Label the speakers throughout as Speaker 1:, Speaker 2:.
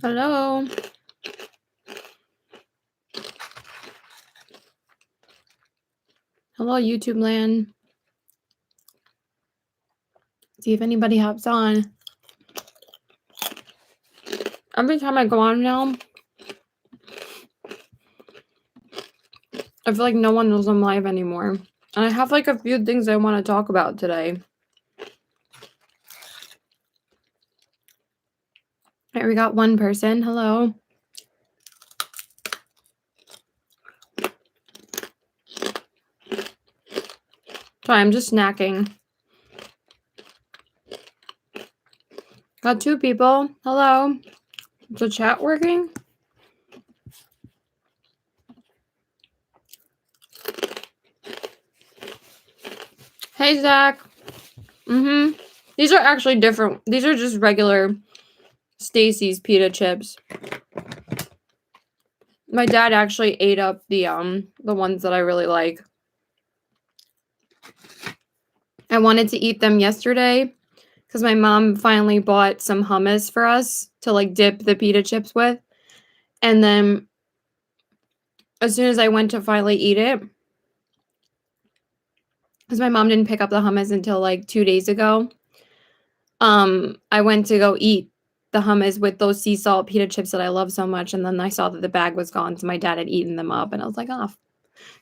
Speaker 1: Hello. Hello, YouTube land. See if anybody hops on. Every time I go on now, I feel like no one knows I'm live anymore. And I have like a few things I want to talk about today. All right, we got one person. Hello. Sorry, I'm just snacking. Got two people. Hello. Is the chat working? Hey, Zach. These are actually different. These are just regular Stacy's pita chips. My dad actually ate up the ones that I really like. I wanted to eat them yesterday because my mom finally bought some hummus for us to like dip the pita chips with. And then as soon as I went to finally eat it, because my mom didn't pick up the hummus until like 2 days ago, I went to go eat the hummus with those sea salt pita chips that I love so much. And then I saw that the bag was gone. So my dad had eaten them up and I was like, oh.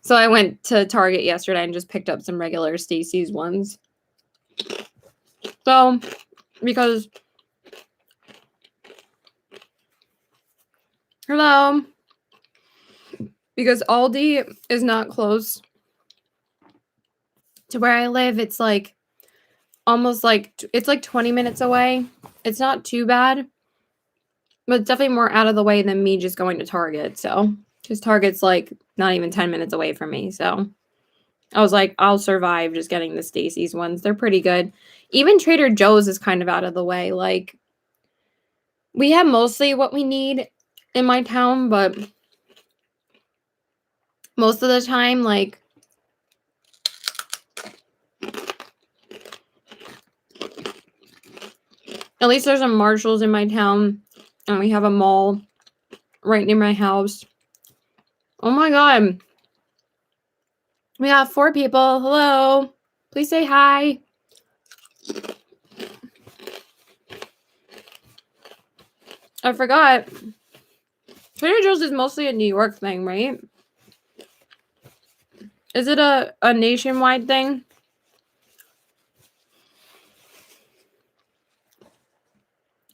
Speaker 1: So I went to Target yesterday and just picked up some regular Stacy's ones. So, because... Hello. Because Aldi is not close to where I live. It's like almost like, it's like 20 minutes away. It's not too bad, but it's definitely more out of the way than me just going to Target. So, because Target's like not even 10 minutes away from me. So, I was like, I'll survive just getting the Stacy's ones. They're pretty good. Even Trader Joe's is kind of out of the way. Like, we have mostly what we need in my town, but most of the time, like, at least there's a Marshall's in my town, and we have a mall right near my house. Oh my god. We have 4 people. Hello. Please say hi. I forgot. Trader Joe's is mostly a New York thing, right? Is it a nationwide thing?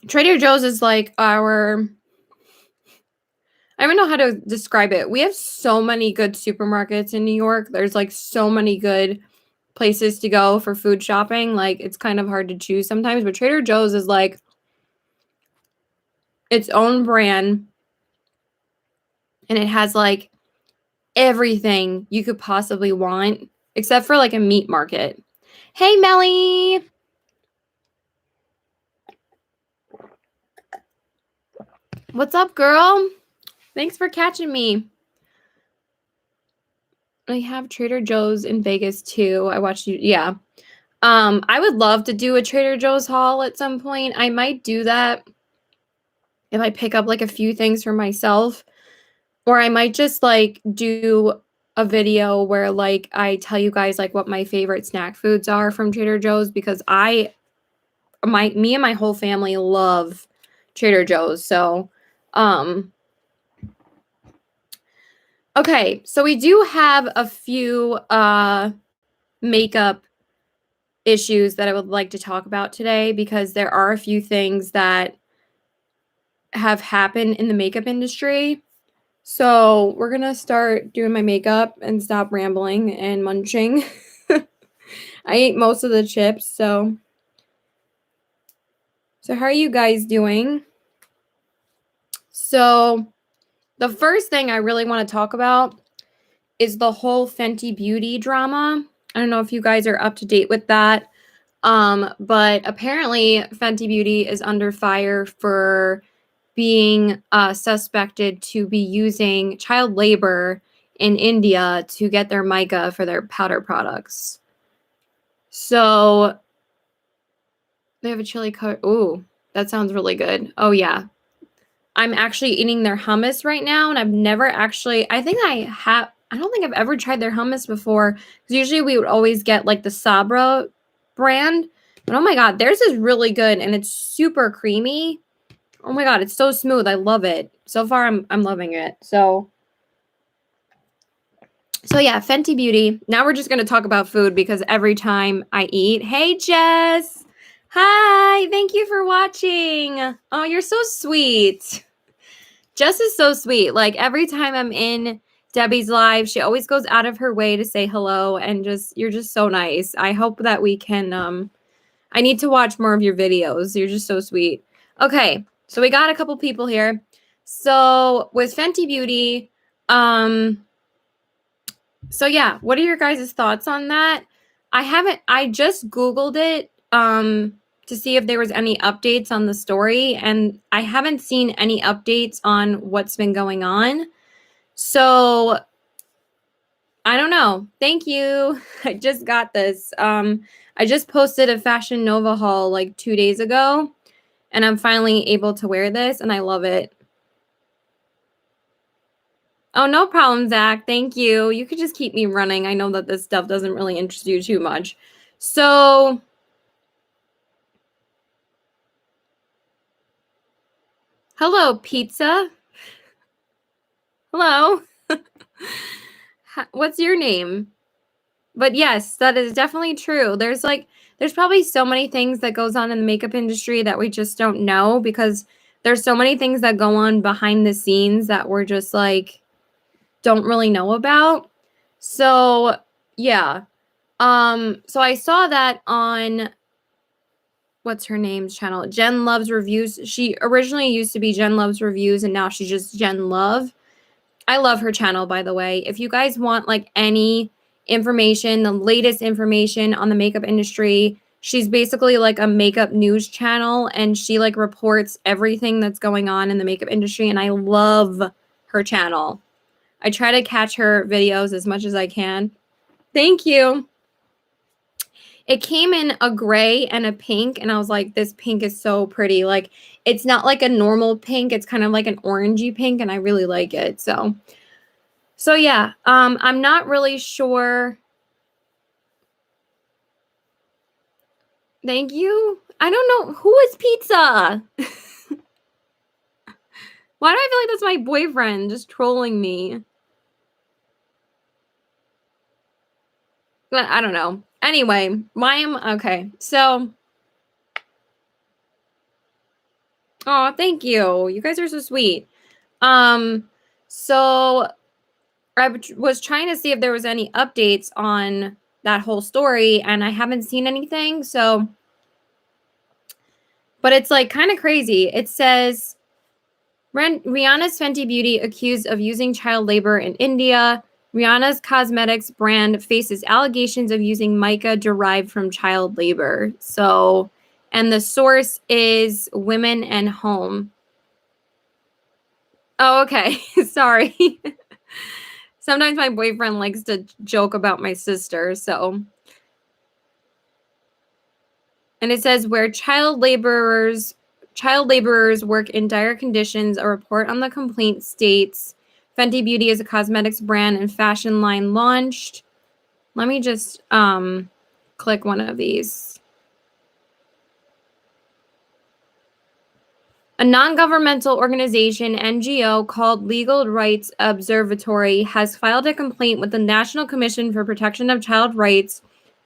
Speaker 1: Trader Joe's is like our... I don't know how to describe it. We have so many good supermarkets in New York. There's like so many good places to go for food shopping. Like, it's kind of hard to choose sometimes. But Trader Joe's is like its own brand. And it has like everything you could possibly want, except for like a meat market. Hey, Melly. What's up, girl? Thanks for catching me. I have Trader Joe's in Vegas too. I watched you. Yeah. I would love to do a Trader Joe's haul at some point. I might do that if I pick up like a few things for myself, or I might just like do a video where like I tell you guys like what my favorite snack foods are from Trader Joe's, because me and my whole family love Trader Joe's. So, okay, so we do have a few makeup issues that I would like to talk about today, because there are a few things that have happened in the makeup industry. So we're gonna start doing my makeup and stop rambling and munching. I ate most of the chips, so how are you guys doing? So the first thing I really want to talk about is the whole Fenty Beauty drama. I don't know if you guys are up to date with that. But apparently Fenty Beauty is under fire for being suspected to be using child labor in India to get their mica for their powder products. So they have a chili color. Ooh, that sounds really good. Oh yeah. I'm actually eating their hummus right now, and I've never actually, I don't think I've ever tried their hummus before, because usually we would always get like the Sabra brand, but oh my God, theirs is really good, and it's super creamy. Oh my God, it's so smooth. I love it. So far, I'm loving it. So yeah, Fenty Beauty. Now we're just going to talk about food because every time I eat, hey Jess. Hi, thank you for watching. Oh, you're so sweet. Jess is so sweet. Like every time I'm in Debbie's live, she always goes out of her way to say hello, and you're just so nice. I hope that we can I need to watch more of your videos. You're just so sweet. Okay, so we got a couple people here. So with Fenty Beauty, so yeah, what are your guys' thoughts on that? I just Googled it to see if there was any updates on the story, and I haven't seen any updates on what's been going on. So I don't know. Thank you. I just got this. I just posted a Fashion Nova haul like 2 days ago, and I'm finally able to wear this, and I love it. Oh, no problem, Zach. Thank you. You could just keep me running. I know that this stuff doesn't really interest you too much. So, hello, pizza. Hello. What's your name? But yes, that is definitely true. There's probably so many things that goes on in the makeup industry that we just don't know, because there's so many things that go on behind the scenes that we're just like don't really know about. So, yeah. So I saw that on what's her name's channel? Jen Loves Reviews. She originally used to be Jen Loves Reviews, and now she's just Jen Love. I love her channel, by the way. If you guys want like any information, the latest information on the makeup industry, she's basically like a makeup news channel, and she like reports everything that's going on in the makeup industry, and I love her channel. I try to catch her videos as much as I can. Thank you. It came in a gray and a pink, and I was like, this pink is so pretty. Like, it's not like a normal pink. It's kind of like an orangey pink, and I really like it. So yeah, I'm not really sure. Thank you. I don't know. Who is Pizza? Why do I feel like that's my boyfriend just trolling me? But I don't know. Anyway, okay. So, oh, thank you. You guys are so sweet. So I was trying to see if there was any updates on that whole story, and I haven't seen anything. So, but it's like kind of crazy. It says Rihanna's Fenty Beauty accused of using child labor in India. Rihanna's cosmetics brand faces allegations of using mica derived from child labor. So, and the source is Women and Home. Oh, okay. Sorry. Sometimes my boyfriend likes to joke about my sister, so. And it says where child laborers work in dire conditions. A report on the complaint states Fenty Beauty is a cosmetics brand and fashion line launched. Let me just click one of these. A non-governmental organization, NGO, called Legal Rights Observatory has filed a complaint with the National Commission for Protection of Child Rights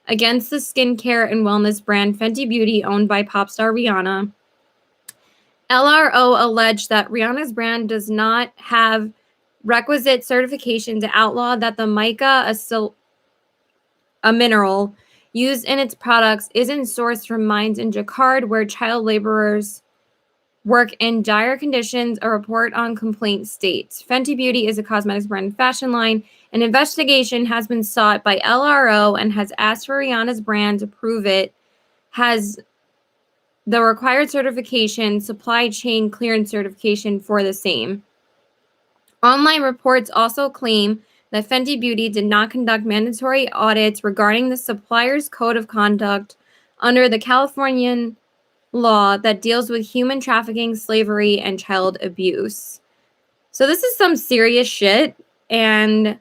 Speaker 1: against the skincare and wellness brand Fenty Beauty, owned by pop star Rihanna. LRO alleged that Rihanna's brand does not have requisite certification to outlaw that the mica, a mineral used in its products, isn't sourced from mines in Jacquard, where child laborers work in dire conditions, a report on complaint states. Fenty Beauty is a cosmetics brand and fashion line. An investigation has been sought by LRO and has asked for Rihanna's brand to prove it has the required certification, supply chain clearance certification for the same. Online reports also claim that Fenty Beauty did not conduct mandatory audits regarding the supplier's code of conduct under the Californian law that deals with human trafficking, slavery, and child abuse. So this is some serious shit, and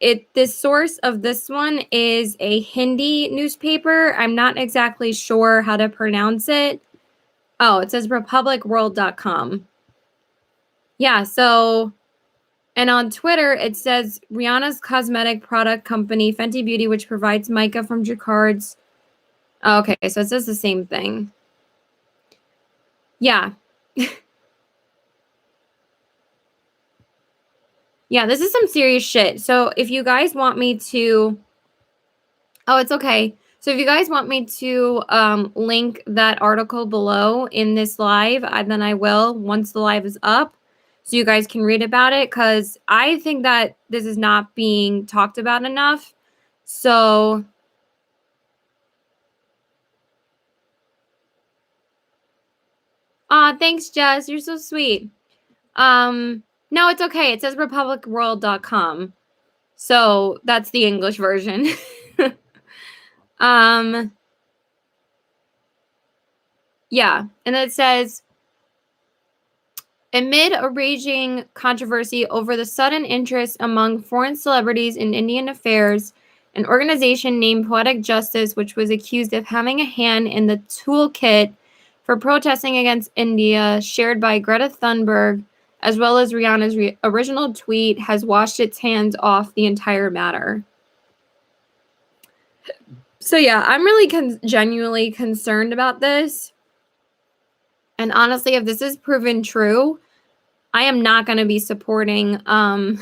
Speaker 1: the source of this one is a Hindi newspaper. I'm not exactly sure how to pronounce it. Oh, it says republicworld.com. Yeah, so, and on Twitter, it says Rihanna's cosmetic product company, Fenty Beauty, which provides mica from Jacquard's. Oh, okay, so it says the same thing. Yeah. Yeah, this is some serious shit. So if you guys want me to... Oh, it's okay. So if you guys want me to link that article below in this live, then I will once the live is up, so you guys can read about it, because I think that this is not being talked about enough. So thanks, Jess. You're so sweet. No, it's okay. It says republicworld.com. So that's the English version. Yeah, and it says, amid a raging controversy over the sudden interest among foreign celebrities in Indian affairs, an organization named Poetic Justice, which was accused of having a hand in the toolkit for protesting against India, shared by Greta Thunberg, as well as Rihanna's original tweet, has washed its hands off the entire matter. So yeah, I'm really genuinely concerned about this. And honestly, if this is proven true, I am not going to be supporting, I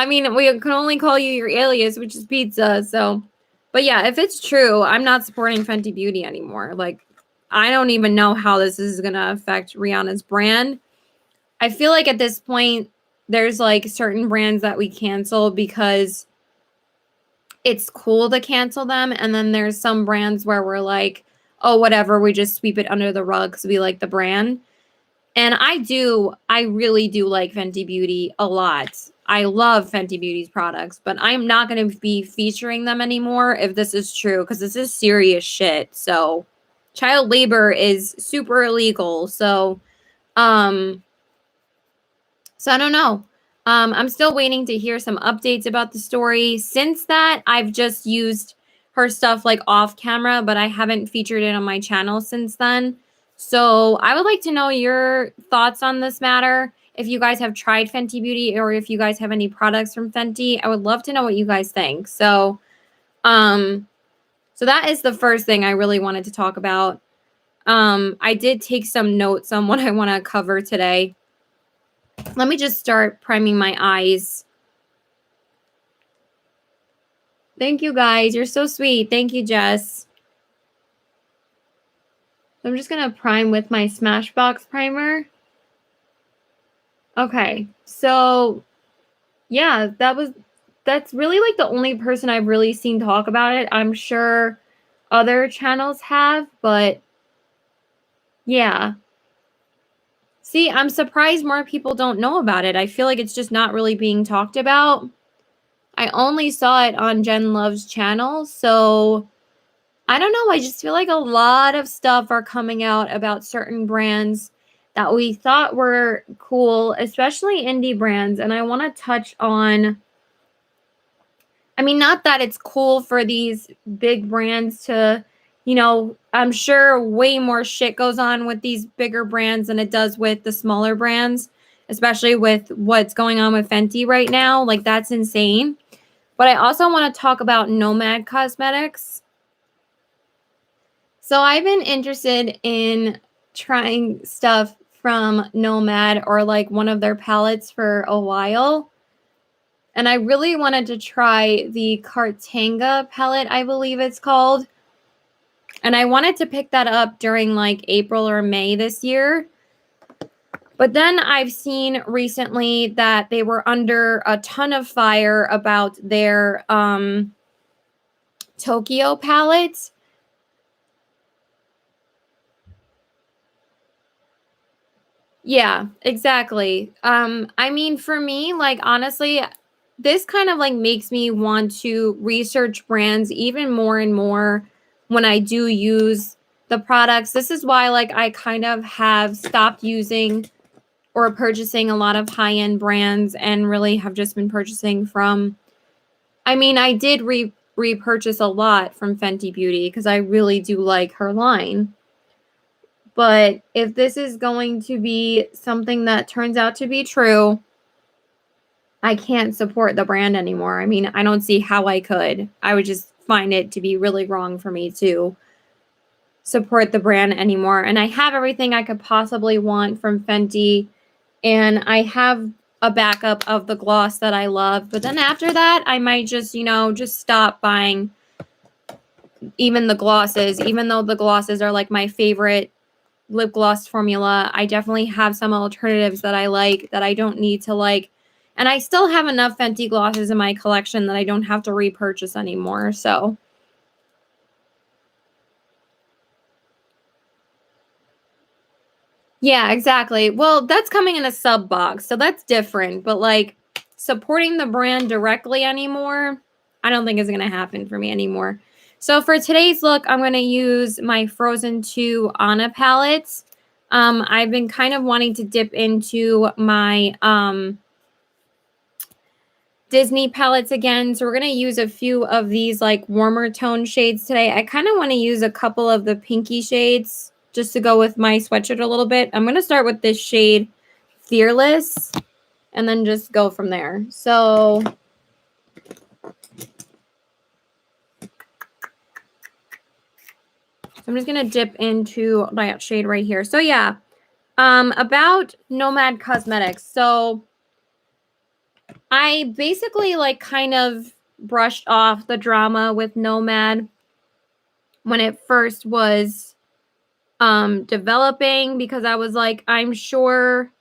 Speaker 1: mean, we can only call you your alias, which is pizza, so, but yeah, if it's true, I'm not supporting Fenty Beauty anymore. Like, I don't even know how this is going to affect Rihanna's brand. I feel like at this point, there's like certain brands that we cancel because it's cool to cancel them, and then there's some brands where we're like, oh, whatever, we just sweep it under the rug because we like the brand. And I really do like Fenty Beauty a lot. I love Fenty Beauty's products, but I'm not going to be featuring them anymore if this is true, because this is serious shit. So child labor is super illegal. So I don't know. I'm still waiting to hear some updates about the story. Since that, I've just used her stuff like off camera, but I haven't featured it on my channel since then. So I would like to know your thoughts on this matter. If you guys have tried Fenty Beauty, or if you guys have any products from Fenty, I would love to know what you guys think. So, so that is the first thing I really wanted to talk about. I did take some notes on what I want to cover today. Let me just start priming my eyes. Thank you, guys. You're so sweet. Thank you, Jess. I'm just going to prime with my Smashbox primer. Okay, so yeah, that's really like the only person I've really seen talk about it. I'm sure other channels have, but yeah. See, I'm surprised more people don't know about it. I feel like it's just not really being talked about. I only saw it on Jen Love's channel, so I don't know. I just feel like a lot of stuff are coming out about certain brands that we thought were cool, especially indie brands. And I want to touch on, I mean, not that it's cool for these big brands to, you know, I'm sure way more shit goes on with these bigger brands than it does with the smaller brands, especially with what's going on with Fenty right now. Like, that's insane. But I also want to talk about Nomad Cosmetics. So I've been interested in trying stuff from Nomad, or like one of their palettes, for a while. And I really wanted to try the Kartanga palette, I believe it's called. And I wanted to pick that up during like April or May this year. But then I've seen recently that they were under a ton of fire about their Tokyo palette. Yeah, exactly. I mean, for me, like, honestly, this kind of like makes me want to research brands even more and more. when I do use the products. This is why like I kind of have stopped using or purchasing a lot of high-end brands and really have just been purchasing from, I mean, I did repurchase a lot from Fenty Beauty because I really do like her line. But if this is going to be something that turns out to be true, I can't support the brand anymore. I mean, I don't see how I could. I would just find it to be really wrong for me to support the brand anymore. And I have everything I could possibly want from Fenty. And I have a backup of the gloss that I love. But then after that, I might just, just stop buying even the glosses, even though the glosses are like my favorite lip gloss formula. I definitely have some alternatives that I like that I don't need to like. And I still have enough Fenty glosses in my collection that I don't have to repurchase anymore. So yeah, exactly. Well, that's coming in a sub box, so that's different. But like supporting the brand directly anymore, I don't think is going to happen for me anymore. So for today's look, I'm going to use my Frozen 2 Anna palettes. I've been kind of wanting to dip into my Disney palettes again. So we're going to use a few of these like warmer tone shades today. I kind of want to use a couple of the pinky shades just to go with my sweatshirt a little bit. I'm going to start with this shade Fearless and then just go from there. So I'm just going to dip into that shade right here. So yeah, about Nomad Cosmetics. So I basically like kind of brushed off the drama with Nomad when it first was developing, because I was like, I'm sure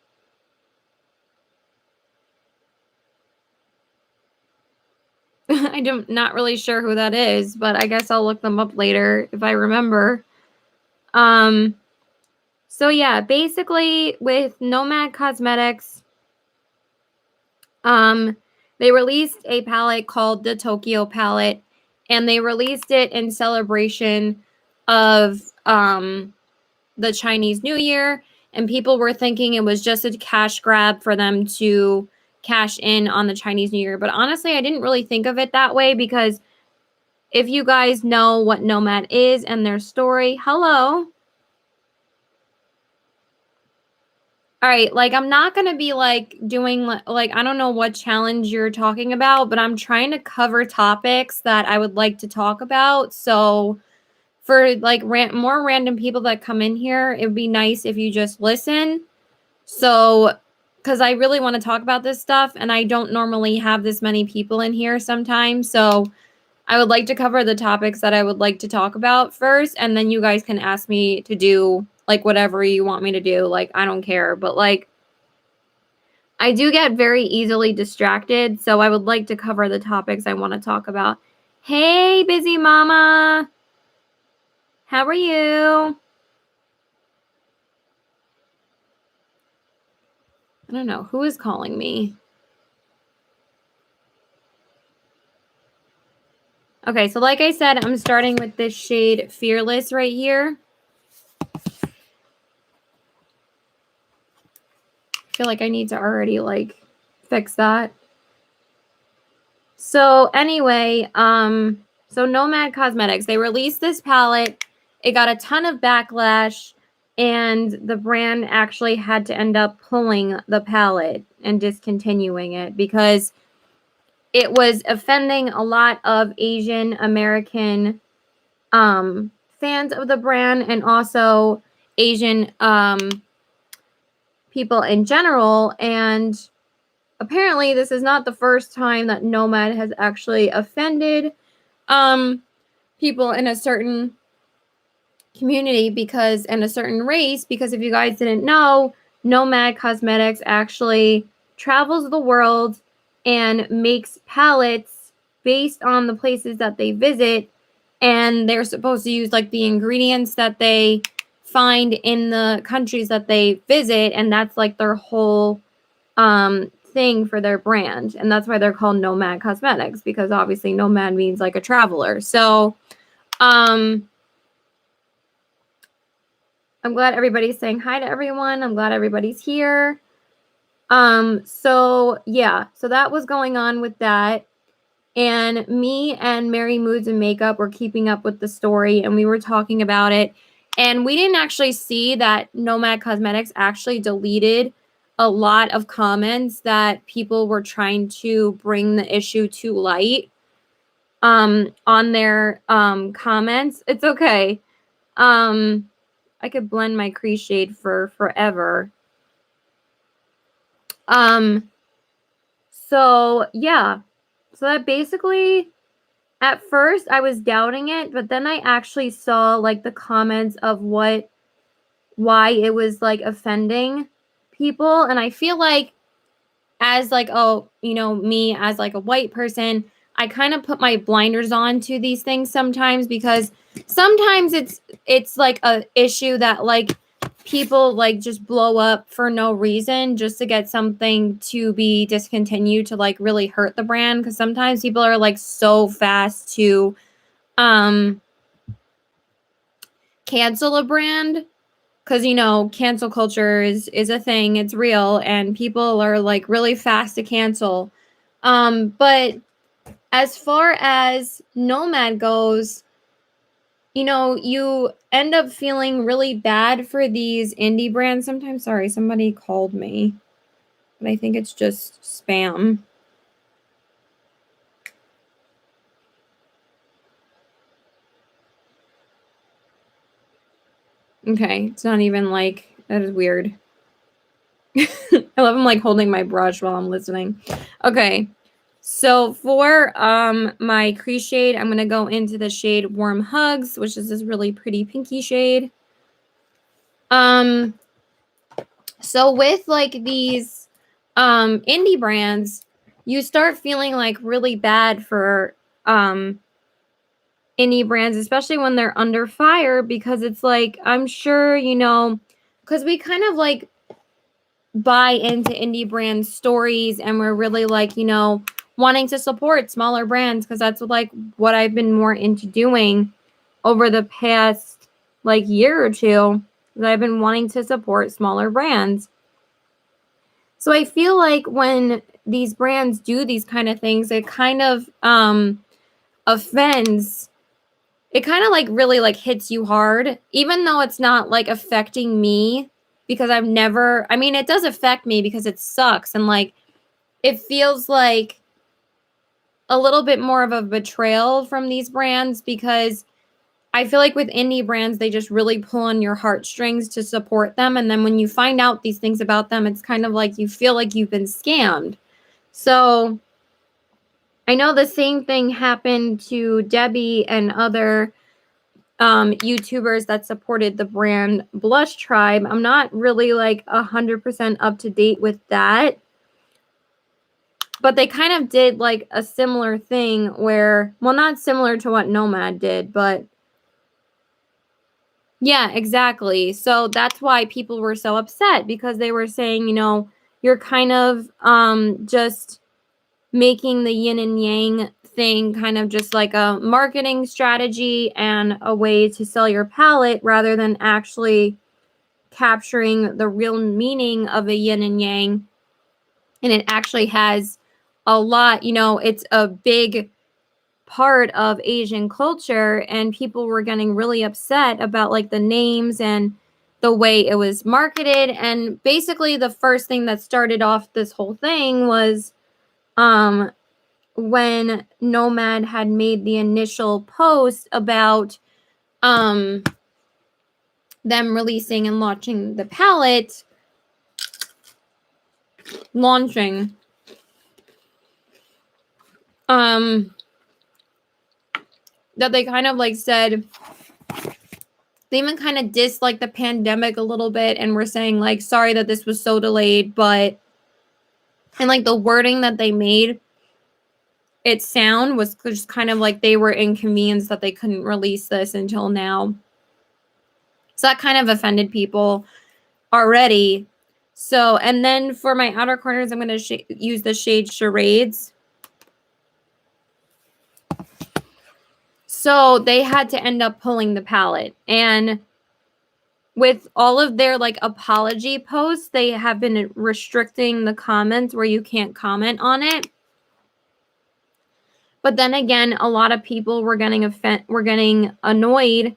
Speaker 1: I'm not really sure who that is, but I guess I'll look them up later if I remember. So yeah, basically with Nomad Cosmetics, they released a palette called the Tokyo palette, and they released it in celebration of the Chinese New Year, and people were thinking it was just a cash grab for them to cash in on the Chinese New Year. But honestly, I didn't really think of it that way, because if you guys know what Nomad is and their story, hello. All right, like I'm not going to be like doing like I don't know what challenge you're talking about, but I'm trying to cover topics that I would like to talk about. So for like more random people that come in here, it would be nice if you just listen. So, because I really want to talk about this stuff, and I don't normally have this many people in here sometimes. So I would like to cover the topics that I would like to talk about first, and then you guys can ask me to do like whatever you want me to do. Like, I don't care. But like, I do get very easily distracted. So I would like to cover the topics I want to talk about. Hey, busy mama. How are you? I don't know. Who is calling me? Okay, so like I said, I'm starting with this shade Fearless right here. I feel like I need to already like fix that. So anyway, so Nomad Cosmetics, they released this palette. It got a ton of backlash, and the brand actually had to end up pulling the palette and discontinuing it because it was offending a lot of Asian American fans of the brand, and also Asian people in general. And apparently this is not the first time that Nomad has actually offended people in a certain community and a certain race, because if you guys didn't know, Nomad Cosmetics actually travels the world and makes palettes based on the places that they visit, and they're supposed to use like the ingredients that they find in the countries that they visit, and that's like their whole thing for their brand. And that's why they're called Nomad Cosmetics, because obviously nomad means like a traveler. So I'm glad everybody's saying hi to everyone. I'm glad everybody's here. So yeah, so that was going on with that. And me and Mary Moods and Makeup were keeping up with the story, and we were talking about it. And we didn't actually see that Nomad Cosmetics actually deleted a lot of comments that people were trying to bring the issue to light on their comments. It's okay. I could blend my crease shade for forever. So yeah. So that basically, at first I was doubting it, but then I actually saw like the comments of why it was like offending people. And I feel like as like, oh, you know, me as like a white person, I kind of put my blinders on to these things sometimes, because sometimes it's like a issue that like people like just blow up for no reason just to get something to be discontinued to like really hurt the brand, because sometimes people are like so fast to cancel a brand, because you know cancel culture is a thing, it's real, and people are like really fast to cancel. But as far as Nomad goes, you know, you end up feeling really bad for these indie brands sometimes. Sorry, somebody called me, but I think it's just spam. Okay, it's not even like, that is weird. I love him like holding my brush while I'm listening. Okay, so for my crease shade, I'm gonna go into the shade Warm Hugs, which is this really pretty pinky shade. So with like these indie brands, you start feeling like really bad for indie brands, especially when they're under fire, because it's like, I'm sure, you know, because we kind of like buy into indie brand stories, and we're really like, you know, wanting to support smaller brands, because that's like what I've been more into doing over the past like year or two, that I've been wanting to support smaller brands. So I feel like when these brands do these kind of things, it kind of offends. It kind of like really like hits you hard, even though it's not like affecting me, because I've never, I mean, it does affect me because it sucks. And like, it feels like a little bit more of a betrayal from these brands, because I feel like with indie brands, they just really pull on your heartstrings to support them. And then when you find out these things about them, it's kind of like you feel like you've been scammed. So I know the same thing happened to Debbie and other YouTubers that supported the brand Blush Tribe. I'm not really like 100% up to date with that, but they kind of did like a similar thing where, well, not similar to what Nomad did, but yeah, exactly. So that's why people were so upset, because they were saying, you know, you're kind of just making the yin and yang thing kind of just like a marketing strategy and a way to sell your palette, rather than actually capturing the real meaning of a yin and yang. And it actually has a lot, you know, it's a big part of Asian culture, and people were getting really upset about like the names and the way it was marketed. And basically the first thing that started off this whole thing was when Nomad had made the initial post about them releasing and launching the palette, that they kind of like said, they even kind of dissed like the pandemic a little bit, and were saying like, sorry that this was so delayed, but, and like the wording that they made it sound was just kind of like they were inconvenienced that they couldn't release this until now. So that kind of offended people already. So, and then for my outer corners, I'm going to use the shade Charades. So they had to end up pulling the palette. And with all of their like apology posts, they have been restricting the comments where you can't comment on it. But then again, a lot of people were getting annoyed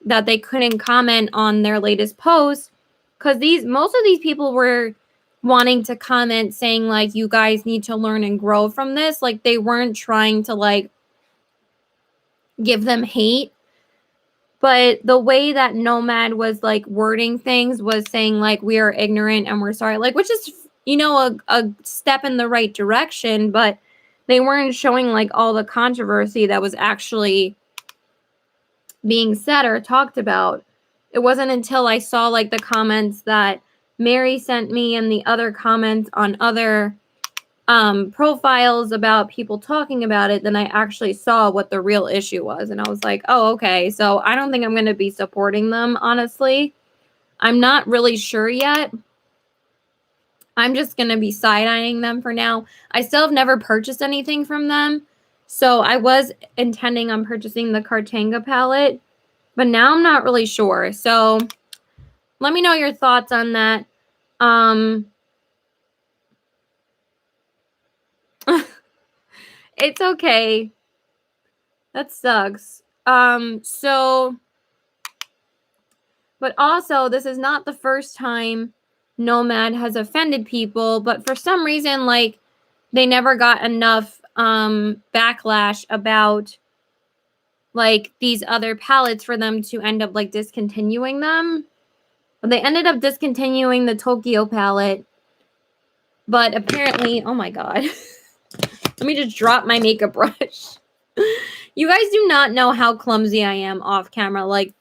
Speaker 1: that they couldn't comment on their latest post, because most of these people were wanting to comment saying like, you guys need to learn and grow from this. Like, they weren't trying to like give them hate. But the way that Nomad was like wording things was saying like, we are ignorant and we're sorry, like, which is, you know, a step in the right direction, but they weren't showing like all the controversy that was actually being said or talked about. It wasn't until I saw like the comments that Mary sent me and the other comments on other profiles about people talking about it, then I actually saw what the real issue was. And I was like, oh, okay. So I don't think I'm going to be supporting them, honestly. I'm not really sure yet. I'm just going to be side-eyeing them for now. I still have never purchased anything from them. So I was intending on purchasing the Kartanga palette, but now I'm not really sure. So let me know your thoughts on that. It's okay. That sucks. But also, this is not the first time Nomad has offended people, but for some reason, like, they never got enough backlash about like these other palettes for them to end up like discontinuing them. But they ended up discontinuing the Tokyo palette. But apparently, oh my god. Let me just drop my makeup brush. You guys do not know how clumsy I am off camera. Like,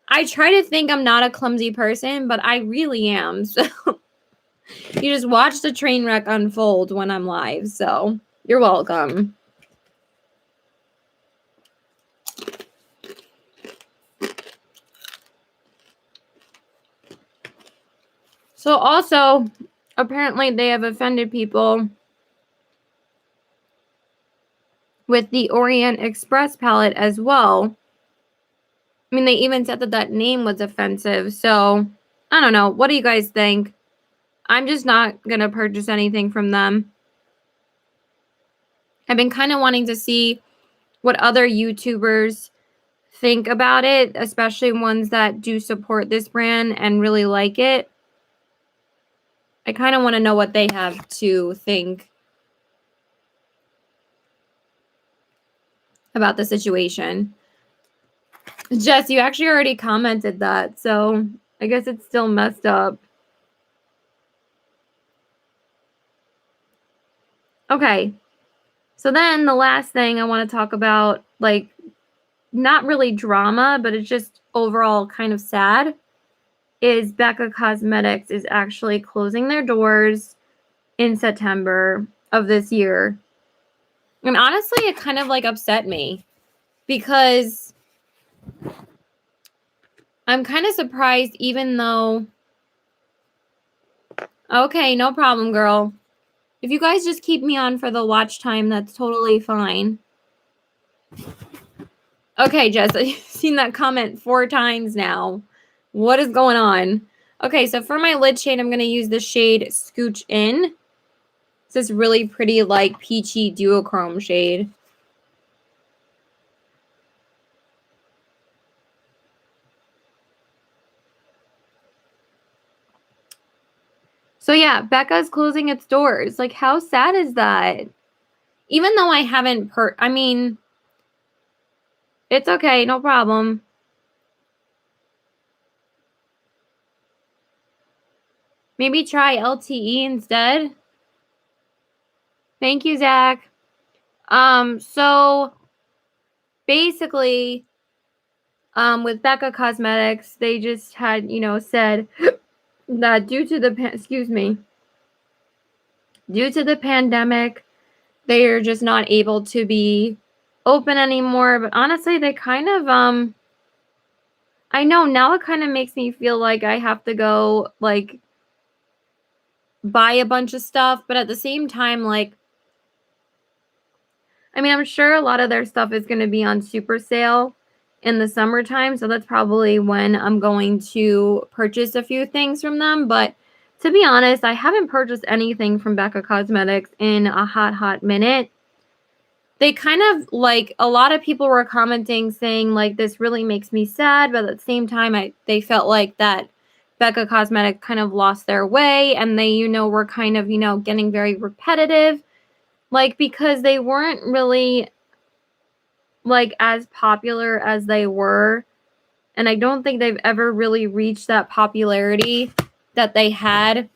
Speaker 1: I try to think I'm not a clumsy person, but I really am. So you just watch the train wreck unfold when I'm live. So you're welcome. So also, apparently they have offended people with the Orient Express palette as well. I mean, they even said that that name was offensive. So I don't know. What do you guys think? I'm just not going to purchase anything from them. I've been kind of wanting to see what other YouTubers think about it, especially ones that do support this brand and really like it. I kind of want to know what they have to think about the situation. Jess, you actually already commented that, so I guess it's still messed up. Okay. So then the last thing I want to talk about, like, not really drama, but it's just overall kind of sad, is Becca Cosmetics is actually closing their doors in September of this year. And honestly, it kind of like upset me because I'm kind of surprised, even though, okay, no problem, girl. If you guys just keep me on for the watch time, that's totally fine. Okay, Jess, I've seen that comment 4 times now. What is going on? Okay, so for my lid shade, I'm going to use the shade Scooch In. It's this really pretty, like, peachy duochrome shade. So yeah, Becca's closing its doors. Like, how sad is that? Even though I haven't I mean, it's okay, no problem. Maybe try LTE instead. Thank you, Zach. So basically, with Becca Cosmetics, they just had, you know, said that due to the pandemic, they are just not able to be open anymore. But honestly, they kind of I know now it kind of makes me feel like I have to go like buy a bunch of stuff, but at the same time, like, I mean, I'm sure a lot of their stuff is going to be on super sale, in the summertime, so that's probably when I'm going to purchase a few things from them. But to be honest, I haven't purchased anything from Becca Cosmetics in a hot minute. They kind of, like, a lot of people were commenting saying, like, this really makes me sad, but at the same time, they felt like that Becca Cosmetics kind of lost their way, and they, you know, were kind of, you know, getting very repetitive, like, because they weren't really, like, as popular as they were, and I don't think they've ever really reached that popularity that they had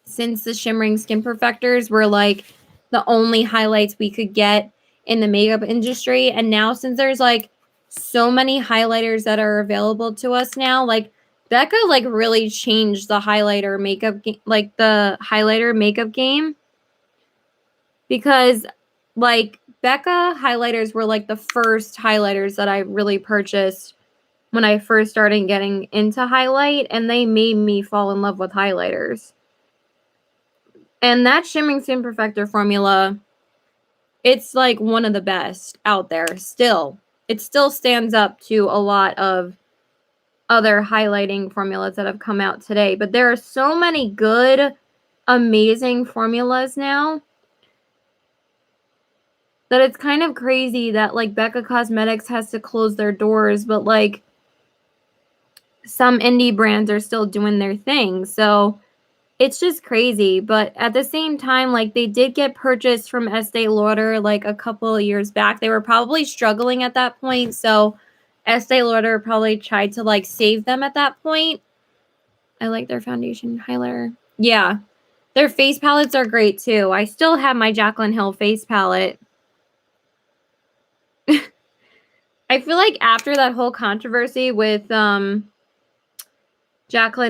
Speaker 1: since the Shimmering Skin Perfectors were, like, the only highlights we could get in the makeup industry. And now, since there's, like, so many highlighters that are available to us now, like, Becca, like, really changed the highlighter makeup like, the highlighter makeup game. Because, like, Becca highlighters were, like, the first highlighters that I really purchased when I first started getting into highlight, and they made me fall in love with highlighters. And that Shimmering Skin Perfector formula, it's, like, one of the best out there still. It still stands up to a lot of other highlighting formulas that have come out today. But there are so many good, amazing formulas now that it's kind of crazy that, like, Becca Cosmetics has to close their doors, but, like, some indie brands are still doing their thing. So it's just crazy. But at the same time, like, they did get purchased from Estee Lauder, like, a couple of years back. They were probably struggling at that point, so Estee Lauder probably tried to, like, save them at that point. I like their foundation highlighter. Yeah. Their face palettes are great, too. I still have my Jaclyn Hill face palette. I feel like after that whole controversy with Jaclyn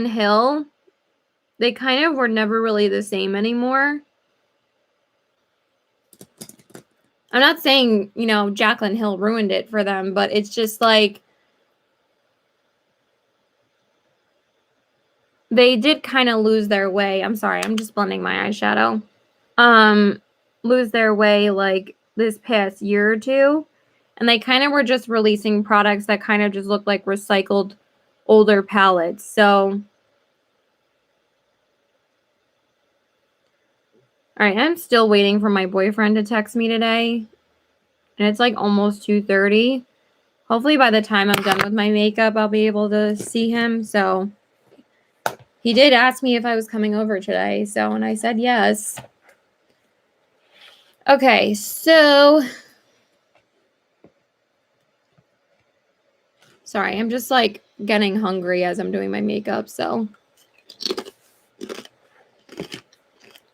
Speaker 1: Hill, they kind of were never really the same anymore. I'm not saying, you know, Jaclyn Hill ruined it for them, but it's just like they did kind of lose their way. I'm sorry, I'm just blending my eyeshadow. Lose their way, like, this past year or two. And they kind of were just releasing products that kind of just looked like recycled older palettes. So, all right, I'm still waiting for my boyfriend to text me today. And it's like almost 2:30. Hopefully by the time I'm done with my makeup, I'll be able to see him. So he did ask me if I was coming over today. So, and I said yes. Okay, so sorry, I'm just, like, getting hungry as I'm doing my makeup. So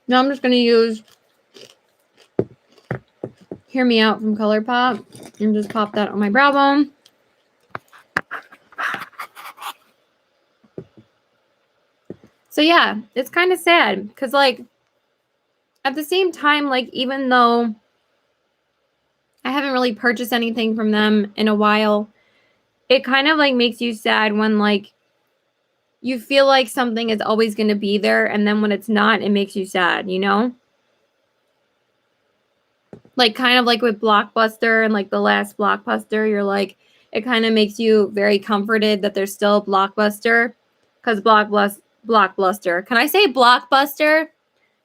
Speaker 1: now I'm just going to use Hear Me Out from ColourPop and just pop that on my brow bone. So yeah, it's kind of sad because, like, at the same time, like, even though I haven't really purchased anything from them in a while, it kind of, like, makes you sad when, like, you feel like something is always going to be there, and then when it's not, it makes you sad, you know? Like, kind of like with Blockbuster and, like, the last Blockbuster, you're like, it kind of makes you very comforted that there's still Blockbuster, because Blockbuster. Can I say Blockbuster?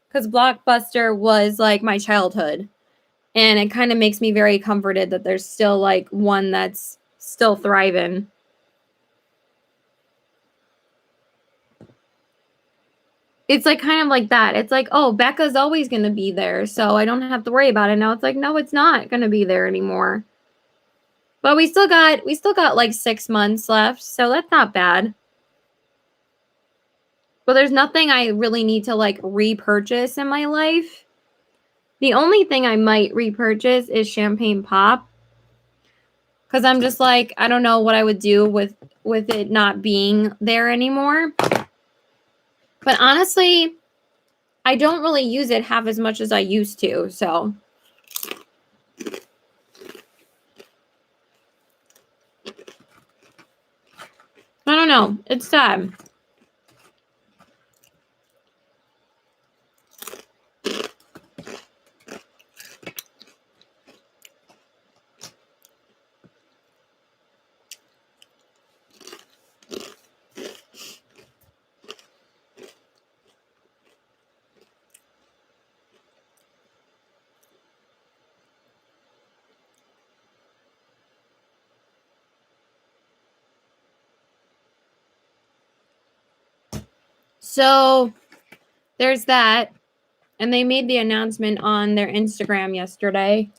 Speaker 1: Because Blockbuster was, like, my childhood. And it kind of makes me very comforted that there's still, like, one that's still thriving. It's, like, kind of like that. It's like, oh, Becca's always going to be there, so I don't have to worry about it. Now it's like, no, it's not going to be there anymore. But we still got like 6 months left, so that's not bad. But there's nothing I really need to, like, repurchase in my life. The only thing I might repurchase is Champagne Pop. Because I'm just like, I don't know what I would do with it not being there anymore. But honestly, I don't really use it half as much as I used to, so. I don't know. It's sad. So there's that. And they made the announcement on their Instagram yesterday.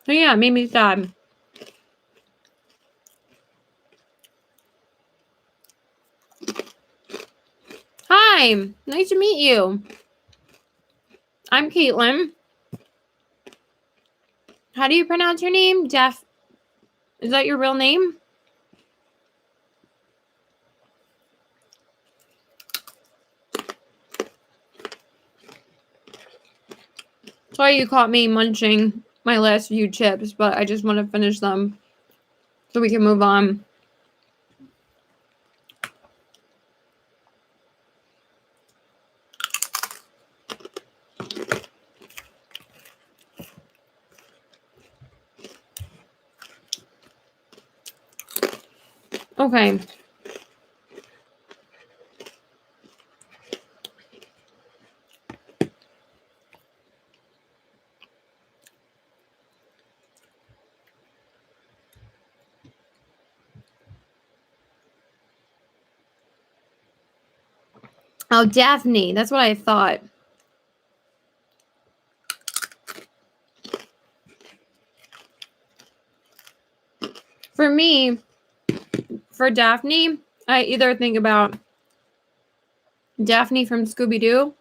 Speaker 1: So yeah, it made me sad. Hi, nice to meet you. I'm Caitlin. How do you pronounce your name? Jeff? Is that your real name? Sorry you caught me munching my last few chips, but I just want to finish them so we can move on. Okay. Oh, Daphne. That's what I thought. For me, for Daphne, I either think about Daphne from Scooby-Doo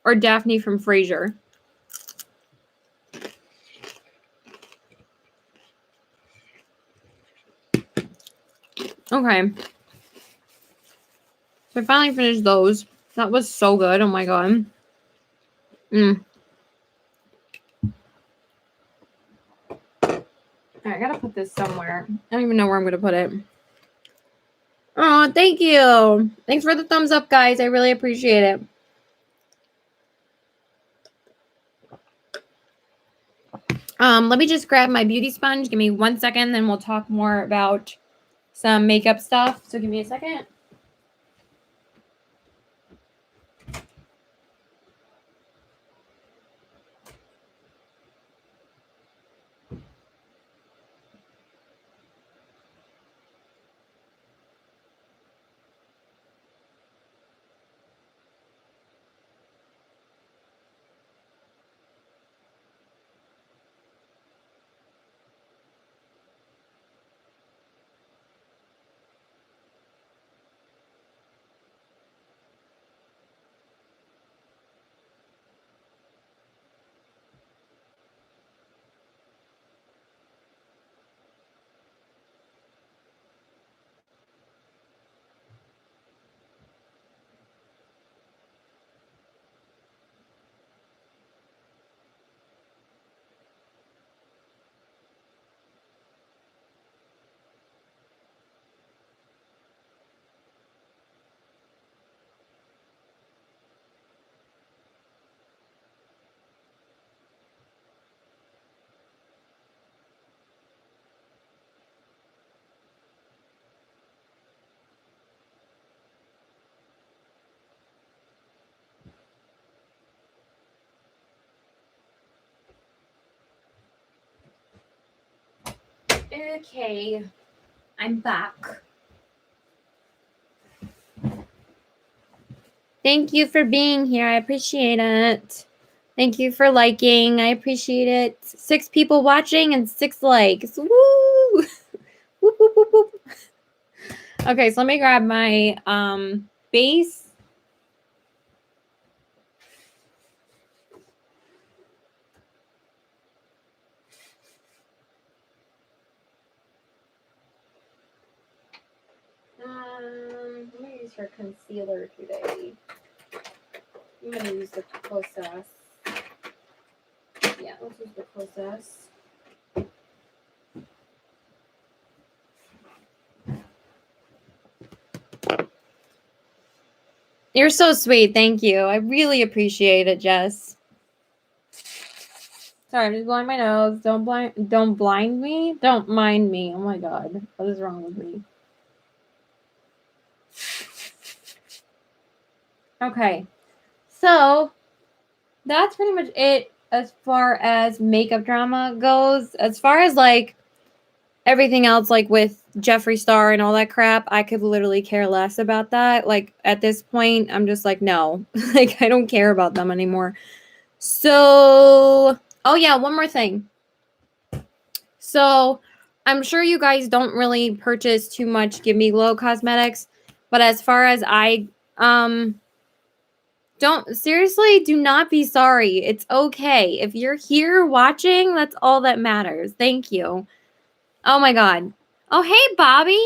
Speaker 1: or Daphne from Frasier. Okay. So I finally finished those. That was so good. Oh my god. I gotta put this somewhere. I don't even know where I'm gonna put it. Oh, thank you. Thanks for the thumbs up, guys. I really appreciate it. Let me just grab my beauty sponge. Give me 1 second, then we'll talk more about some makeup stuff. So give me a second. Okay, I'm back. Thank you for being here. I appreciate it. Thank you for liking. I appreciate it. 6 people watching and 6 likes. Woo! Whoop, whoop, whoop, whoop. Okay, so let me grab my base. I'm going to use her concealer today. I'm going to use the Kosas. Yeah, let's use the Kosas. You're so sweet. Thank you. I really appreciate it, Jess. Sorry, I'm just blowing my nose. Don't blind me. Don't mind me. Oh my god. What is wrong with me? Okay. So that's pretty much it as far as makeup drama goes. As far as like Everything else, like with Jeffree Star and all that crap, I could literally care less about that. Like, at this point, I'm just like, no. Like, I don't care about them anymore. So, oh yeah, one more thing. So, I'm sure you guys don't really purchase too much Give Me Glow cosmetics, but as far as seriously, do not be sorry. It's okay. If you're here watching, that's all that matters. Thank you. Oh my God. Oh, hey, Bobby.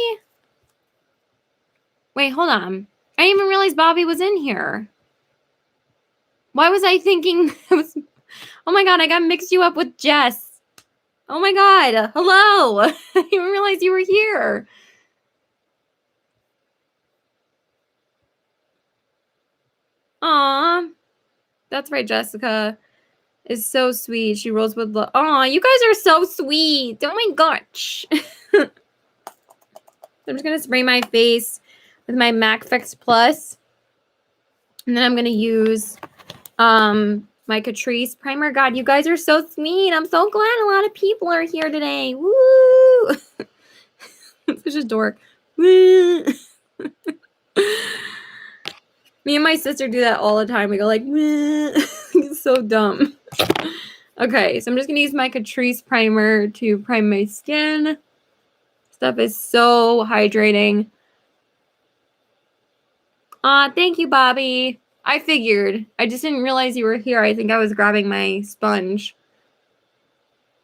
Speaker 1: Wait, hold on. I didn't even realize Bobby was in here. Why was I thinking it was... Oh my God, I got mixed you up with Jess. Oh my God. Hello. I didn't realize you were here. Aw. That's right, Jessica is so sweet. She rolls with love. Aw, you guys are so sweet. Oh my gosh. I'm just going to spray my face with my MAC Fix Plus. And then I'm going to use my Catrice primer. God, you guys are so sweet. I'm so glad a lot of people are here today. Woo! Such a dork. Woo! Me and my sister do that all the time. We go like, it's so dumb. Okay, so I'm just going to use my Catrice primer to prime my skin. Stuff is so hydrating. Thank you, Bobby. I figured. I just didn't realize you were here. I think I was grabbing my sponge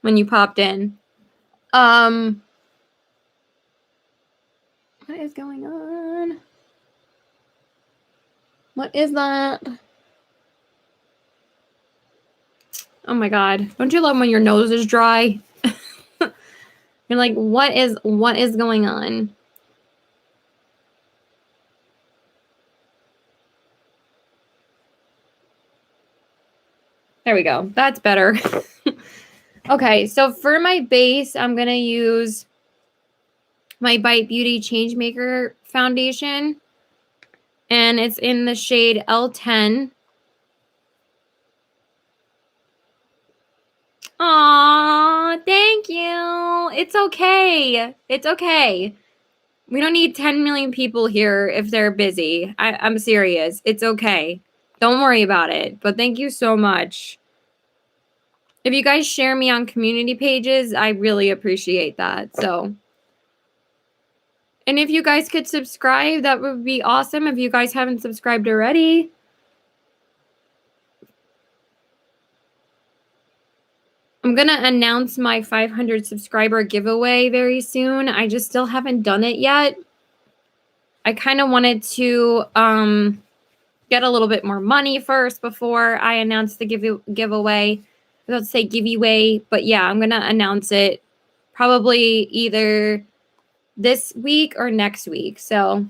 Speaker 1: when you popped in. What is going on? What is that? Oh my God. Don't you love when your nose is dry? You're like, what is going on? There we go. That's better. Okay, so for my base, I'm going to use my Bite Beauty Changemaker foundation. And it's in the shade L10. Aw, thank you. It's okay. It's okay. We don't need 10 million people here if they're busy. I'm serious. It's okay. Don't worry about it. But thank you so much. If you guys share me on community pages, I really appreciate that. So, and if you guys could subscribe, that would be awesome. If you guys haven't subscribed already. I'm going to announce my 500 subscriber giveaway very soon. I just still haven't done it yet. I kind of wanted to get a little bit more money first before I announce the giveaway. I was about to say giveaway, but yeah, I'm going to announce it probably either this week or next week. So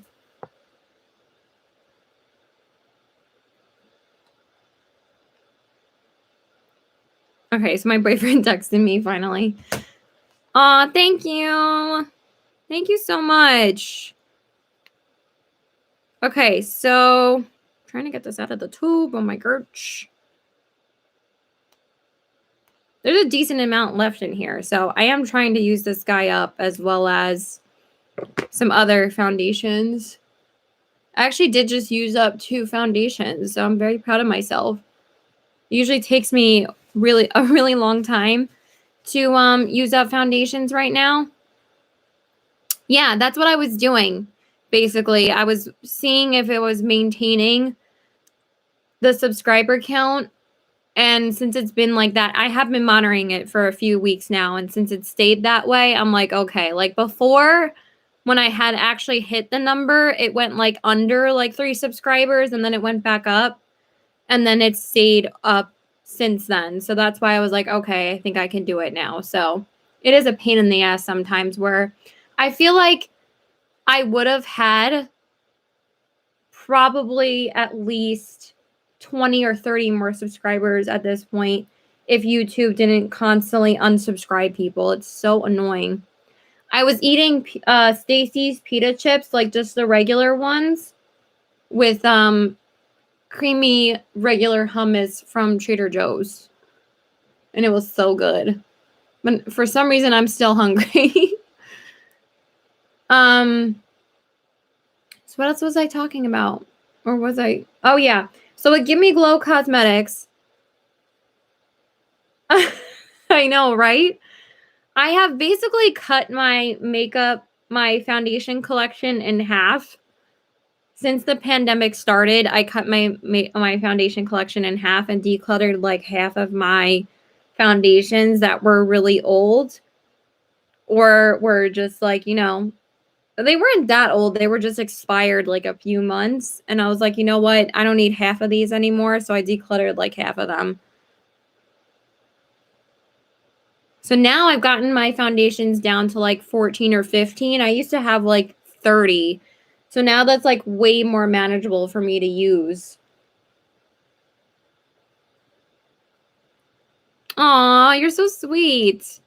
Speaker 1: okay, so my boyfriend texted me finally. Aw, thank you. Thank you so much. Okay, so I'm trying to get this out of the tube. Oh my gosh. There's a decent amount left in here. So I am trying to use this guy up as well as some other foundations. I actually did just use up 2 foundations, so I'm very proud of myself. It usually takes me a really long time to use up foundations right now. Yeah, that's what I was doing. Basically, I was seeing if it was maintaining the subscriber count. And since it's been like that, I have been monitoring it for a few weeks now. And since it stayed that way, I'm like, okay, like before when I had actually hit the number, it went like under like 3 subscribers and then it went back up and then it stayed up since then. So that's why I was like, okay, I think I can do it now. So it is a pain in the ass sometimes where I feel like I would have had probably at least 20 or 30 more subscribers at this point if YouTube didn't constantly unsubscribe people. It's so annoying. I was eating Stacy's pita chips, like just the regular ones, with creamy regular hummus from Trader Joe's. And it was so good. But for some reason, I'm still hungry. So what else was I talking about? Or was I? Oh, yeah. So at Gimme Glow Cosmetics. I know, right? I have basically cut my foundation collection in half. Since the pandemic started, I cut my foundation collection in half and decluttered like half of my foundations that were really old or were just like, they weren't that old. They were just expired like a few months. And I was like, you know what? I don't need half of these anymore. So I decluttered like half of them. So now I've gotten my foundations down to like 14 or 15. I used to have like 30. So now that's like way more manageable for me to use. Aw, you're so sweet.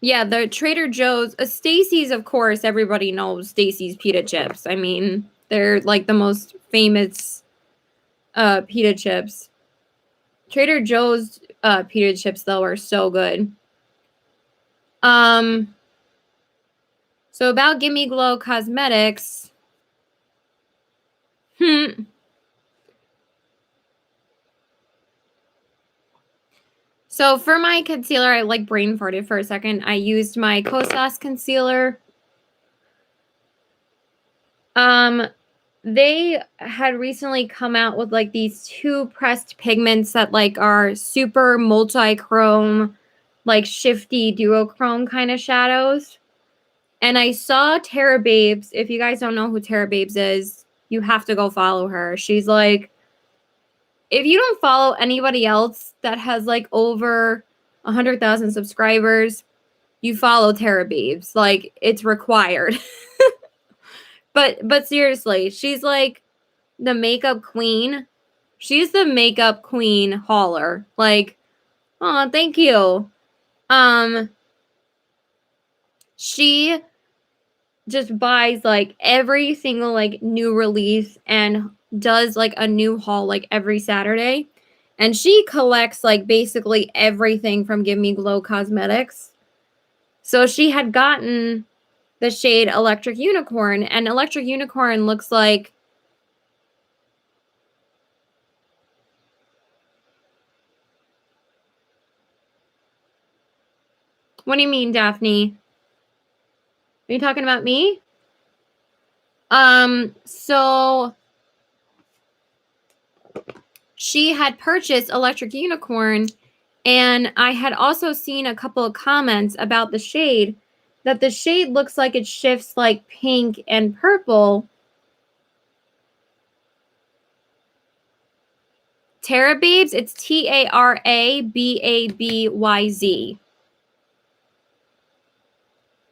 Speaker 1: Yeah, the Trader Joe's, Stacy's, of course, everybody knows Stacy's pita chips. I mean, they're like the most famous pita chips. Trader Joe's pita chips, though, are so good. So about Gimme Glow Cosmetics. So for my concealer, I like brain farted for a second. I used my Kosas concealer. They had recently come out with like these 2 pressed pigments that like are super multi-chrome, like shifty duochrome kind of shadows. And I saw Tara Babes. If you guys don't know who Tara Babes is, you have to go follow her. She's like, if you don't follow anybody else that has like over 100,000 subscribers, you follow Tara Babes. Like, it's required. But seriously, she's like the makeup queen. She's the makeup queen hauler. Like, oh, thank you. She just buys like every single like new release and does like a new haul like every Saturday. And she collects like basically everything from Give Me Glow Cosmetics. So she had gotten the shade Electric Unicorn, and Electric Unicorn looks like what do you mean, Daphne? Are you talking about me? So she had purchased Electric Unicorn, and I had also seen a couple of comments about the shade, that the shade looks like it shifts like pink and purple. Tara Babes, it's TaraBabyz.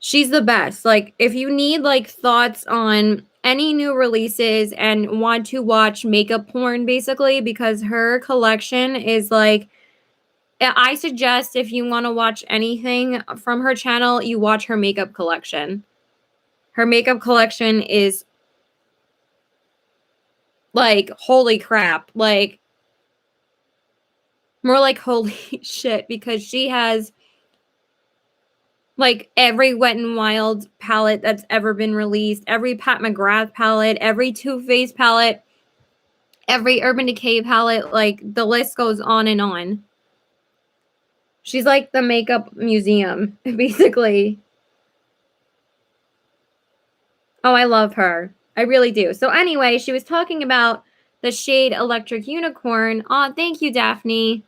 Speaker 1: She's the best. Like, if you need like thoughts on any new releases and want to watch makeup porn, basically, because her collection is like, I suggest if you want to watch anything from her channel, you watch her makeup collection. Her makeup collection is like, holy crap. Like, more like holy shit, because she has like every Wet n Wild palette that's ever been released, every Pat McGrath palette, every Too Faced palette, every Urban Decay palette. Like, the list goes on and on. She's like the makeup museum, basically. Oh, I love her. I really do. So anyway, she was talking about the shade Electric Unicorn. Oh, thank you, Daphne.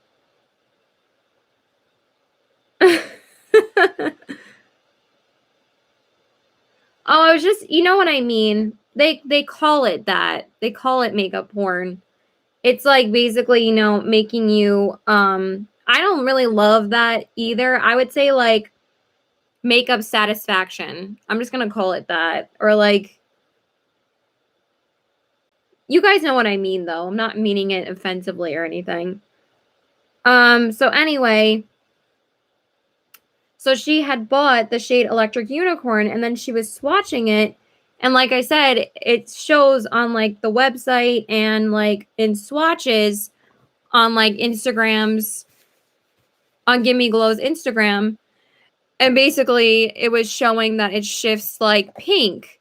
Speaker 1: Oh, I was just, you know what I mean? They call it that. They call it makeup porn. It's like basically, making you I don't really love that either. I would say like makeup satisfaction. I'm just going to call it that. Or like, you guys know what I mean though. I'm not meaning it offensively or anything. So anyway, so she had bought the shade Electric Unicorn, and then she was swatching it. And like I said, it shows on like the website and like in swatches on like Instagram's on Give Me Glow's Instagram. And basically, it was showing that it shifts like pink.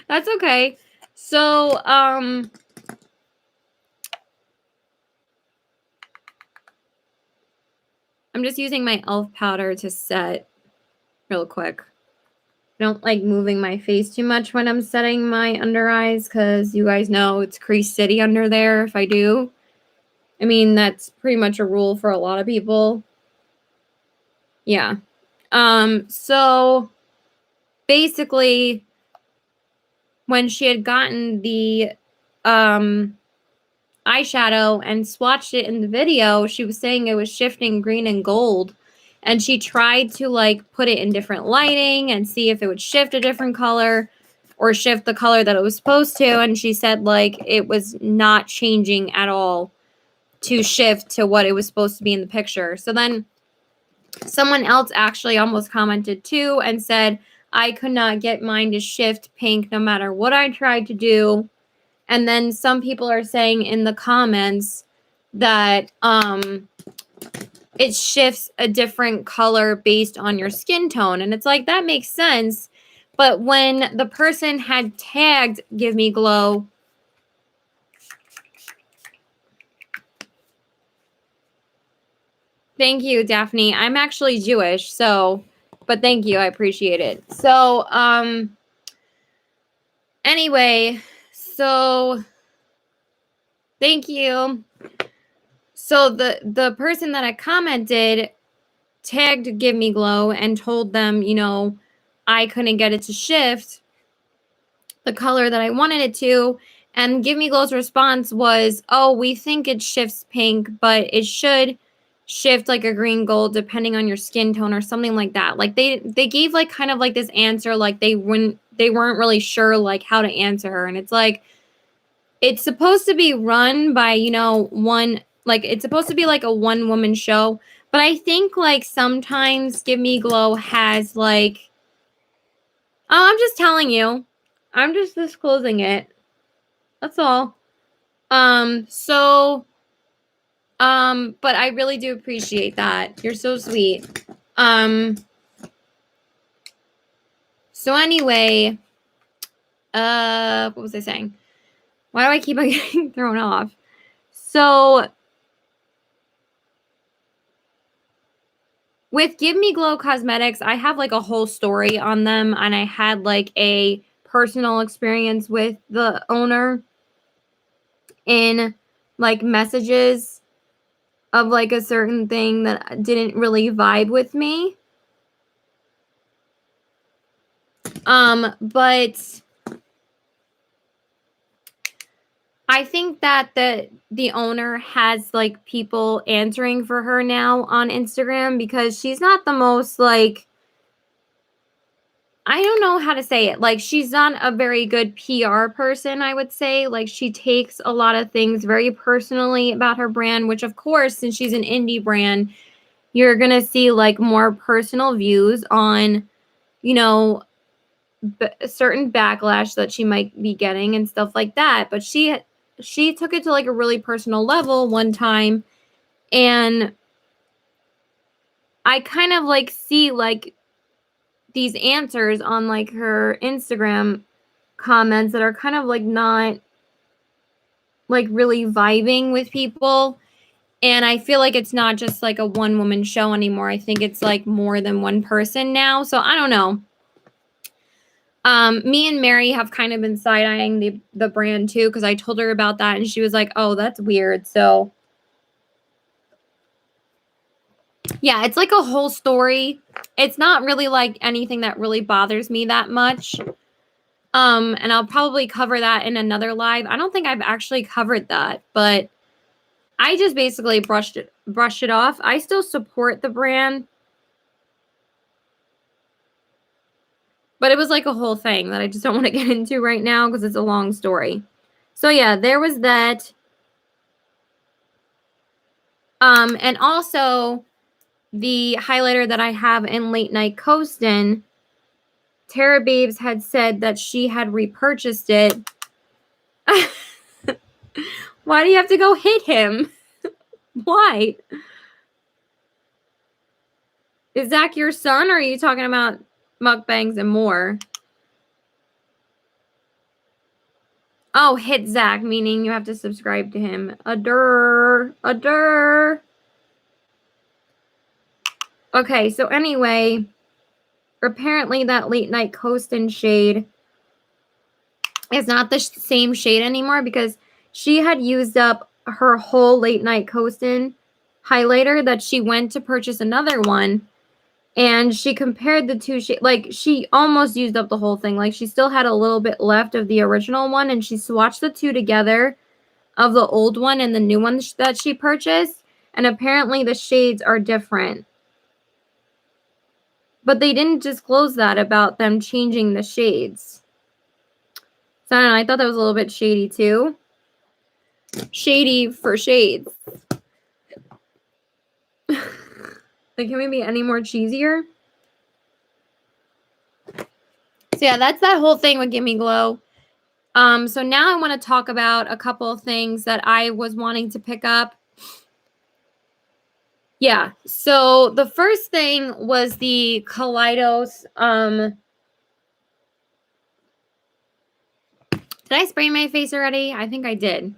Speaker 1: That's okay. So, I'm just using my e.l.f. powder to set real quick. I don't like moving my face too much when I'm setting my under eyes because you guys know it's crease city under there if I do. I mean, that's pretty much a rule for a lot of people. Yeah. So basically, when she had gotten the eyeshadow and swatched it in the video, she was saying it was shifting green and gold. And she tried to like put it in different lighting and see if it would shift a different color or shift the color that it was supposed to. And she said like it was not changing at all to shift to what it was supposed to be in the picture. So then someone else actually almost commented too and said, I could not get mine to shift pink no matter what I tried to do. And then some people are saying in the comments that it shifts a different color based on your skin tone. And it's like, that makes sense. But when the person had tagged Give Me Glow, thank you, Daphne. I'm actually Jewish, so, but thank you. I appreciate it. So, anyway, so thank you. So the person that I commented tagged Give Me Glow and told them, you know, I couldn't get it to shift the color that I wanted it to. And Give Me Glow's response was, oh, we think it shifts pink, but it should shift like a green gold depending on your skin tone or something like that. Like they gave like kind of like this answer like they weren't really sure like how to answer her. And it's like, it's supposed to be run by, you know, one, like it's supposed to be like a one woman show. But I think like sometimes Give Me Glow has like, oh, I'm just telling you. I'm just disclosing it. That's all. But I really do appreciate that. You're so sweet. So anyway, what was I saying? Why do I keep on getting thrown off? So with Give Me Glow Cosmetics, I have like a whole story on them, and I had like a personal experience with the owner in like messages of like a certain thing that didn't really vibe with me. But I think that the owner has like people answering for her now on Instagram because she's not the most like, I don't know how to say it. Like she's not a very good PR person, I would say. Like she takes a lot of things very personally about her brand, which of course, since she's an indie brand, you're going to see like more personal views on, you know, certain backlash that she might be getting and stuff like that. But she took it to like a really personal level one time, and I kind of like see like these answers on like her Instagram comments that are kind of like not like really vibing with people. And I feel like it's not just like a one woman show anymore. I think it's like more than one person now. So I don't know. Me and Mary have kind of been side-eyeing the brand too, because I told her about that and she was like, oh, that's weird. So yeah, it's like a whole story. It's not really like anything that really bothers me that much. And I'll probably cover that in another live. I don't think I've actually covered that, but I just basically brushed it off. I still support the brand, but it was like a whole thing that I just don't want to get into right now because it's a long story. So yeah, there was that. And also the highlighter that I have in Late Night Coastin', Tara Babes had said that she had repurchased it. Why do you have to go hit him? Why? Is Zach your son, or are you talking about mukbangs and more? Oh, hit Zach, meaning you have to subscribe to him. Ador. Okay, so anyway, apparently that late night coastin shade is not the same shade anymore because she had used up her whole late night coastin highlighter that she went to purchase another one. And she compared the two shades, like she almost used up the whole thing. Like she still had a little bit left of the original one, and she swatched the two together of the old one and the new one that she purchased. And apparently the shades are different. But they didn't disclose that about them changing the shades. So I don't know, I thought that was a little bit shady too. Shady for shades. Like, can we be any more cheesier? So yeah, that's that whole thing with Gimme Glow. So now I want to talk about a couple of things that I was wanting to pick up. Yeah, so the first thing was the Kaleidos. Did I spray my face already? I think I did.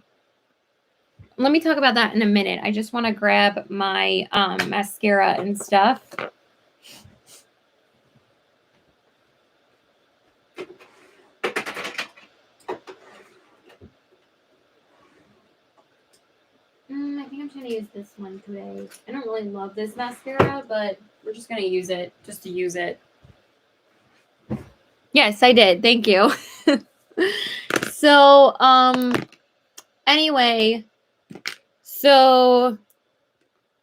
Speaker 1: Let me talk about that in a minute. I just want to grab my mascara and stuff. I think I'm trying to use this one today. I don't really love this mascara, but we're just going to use it just to use it. Yes, I did. Thank you. So, anyway, so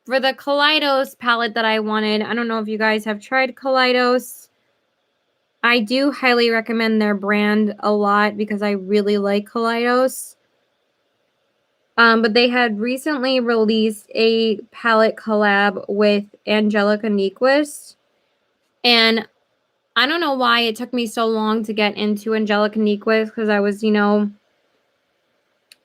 Speaker 1: for the Kaleidos palette that I wanted, I don't know if you guys have tried Kaleidos. I do highly recommend their brand a lot because I really like Kaleidos. But they had recently released a palette collab with Angelica Nyquist. And I don't know why it took me so long to get into Angelica Nyquist because I was,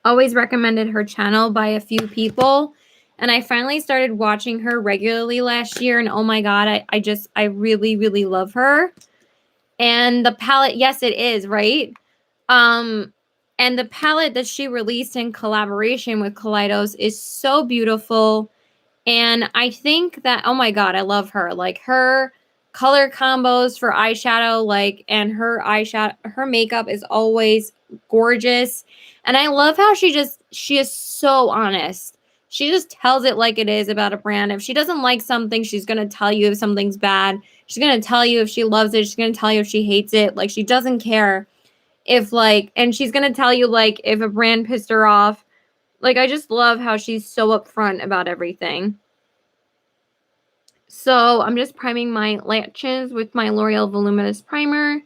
Speaker 1: always recommended her channel by a few people. And I finally started watching her regularly last year. And oh my God, I really, really love her. And the palette, yes, it is, right? And the palette that she released in collaboration with Kaleidos is so beautiful. And I think that, oh my God, I love her. Like her color combos for eyeshadow, and her makeup is always gorgeous. And I love how she is so honest. She just tells it like it is about a brand. If she doesn't like something, she's going to tell you if something's bad. She's going to tell you if she loves it. She's going to tell you if she hates it. Like, she doesn't care if, and she's going to tell you, if a brand pissed her off. Like, I just love how she's so upfront about everything. So I'm just priming my lashes with my L'Oreal Voluminous Primer.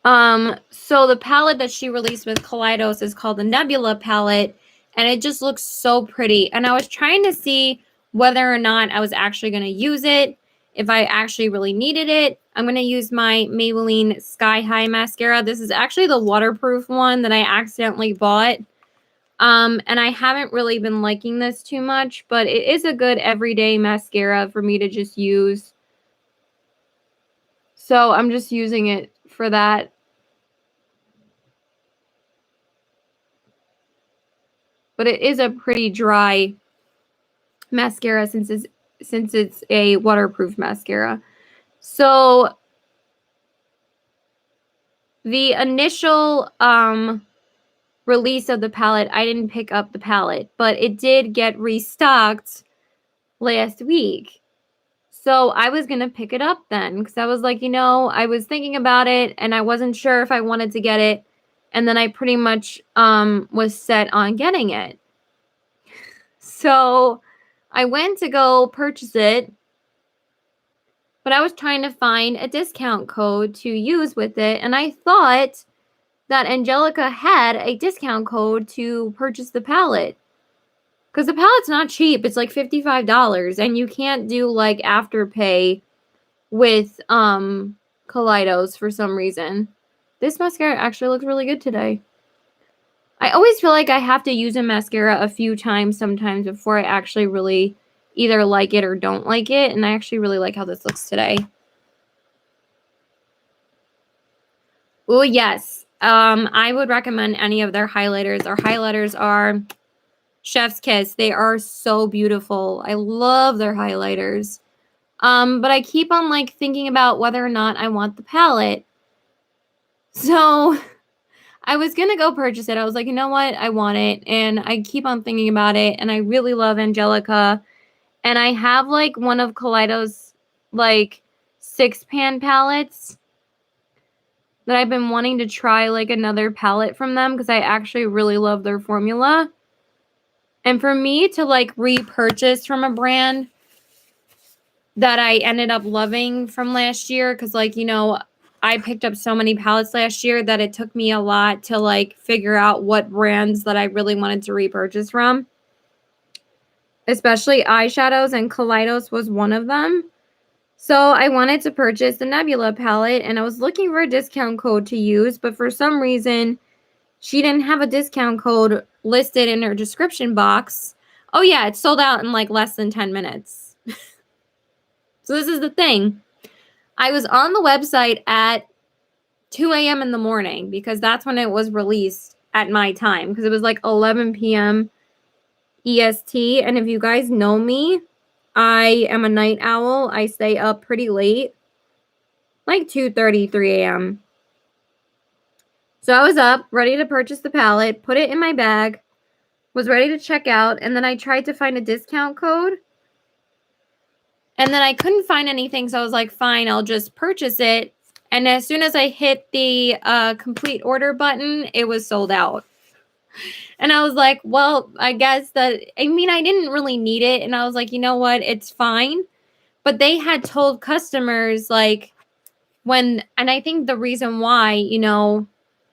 Speaker 1: So the palette that she released with Kaleidos is called the Nebula Palette, and it just looks so pretty. And I was trying to see whether or not I was actually going to use it, if I actually really needed it. I'm going to use my Maybelline Sky High Mascara. This is actually the waterproof one that I accidentally bought. And I haven't really been liking this too much, but it is a good everyday mascara for me to just use. So I'm just using it for that. But it is a pretty dry mascara since it's a waterproof mascara. So the initial release of the palette, I didn't pick up the palette, but it did get restocked last week. So I was going to pick it up then because I was like, I was thinking about it and I wasn't sure if I wanted to get it. And then I pretty much was set on getting it. So I went to go purchase it, but I was trying to find a discount code to use with it. And I thought that Angelica had a discount code to purchase the palette. Because the palette's not cheap. It's like $55. And you can't do Afterpay with Kaleidos for some reason. This mascara actually looks really good today. I always feel like I have to use a mascara a few times sometimes before I actually really either like it or don't like it. And I actually really like how this looks today. Oh, yes. I would recommend any of their highlighters. Our highlighters are chef's kiss. They are so beautiful. I love their highlighters. But I keep on like thinking about whether or not I want the palette. So I was going to go purchase it. I was like, you know what? I want it. And I keep on thinking about it. And I really love Angelica. And I have like one of Kaleido's like 6-pan palettes that I've been wanting to try like another palette from them because I actually really love their formula. And for me to like repurchase from a brand that I ended up loving from last year, because like, you know, I picked up so many palettes last year that it took me a lot to like figure out what brands that I really wanted to repurchase from. Especially eyeshadows, and Kaleidos was one of them. So I wanted to purchase the Nebula palette, and I was looking for a discount code to use, but for some reason, she didn't have a discount code listed in her description box. Oh yeah, it sold out in like less than 10 minutes. So this is the thing. I was on the website at 2 a.m. in the morning because that's when it was released at my time, because it was like 11 p.m. EST. And if you guys know me, I am a night owl. I stay up pretty late, like 2:30, 3 a.m. So I was up, ready to purchase the palette, put it in my bag, was ready to check out, and then I tried to find a discount code. And then I couldn't find anything, so I was like, fine, I'll just purchase it. And as soon as I hit the complete order button, it was sold out. And I was like, well, I guess that, I mean, I didn't really need it. And I was like, you know what? It's fine. But they had told customers, like, when, and I think the reason why, you know,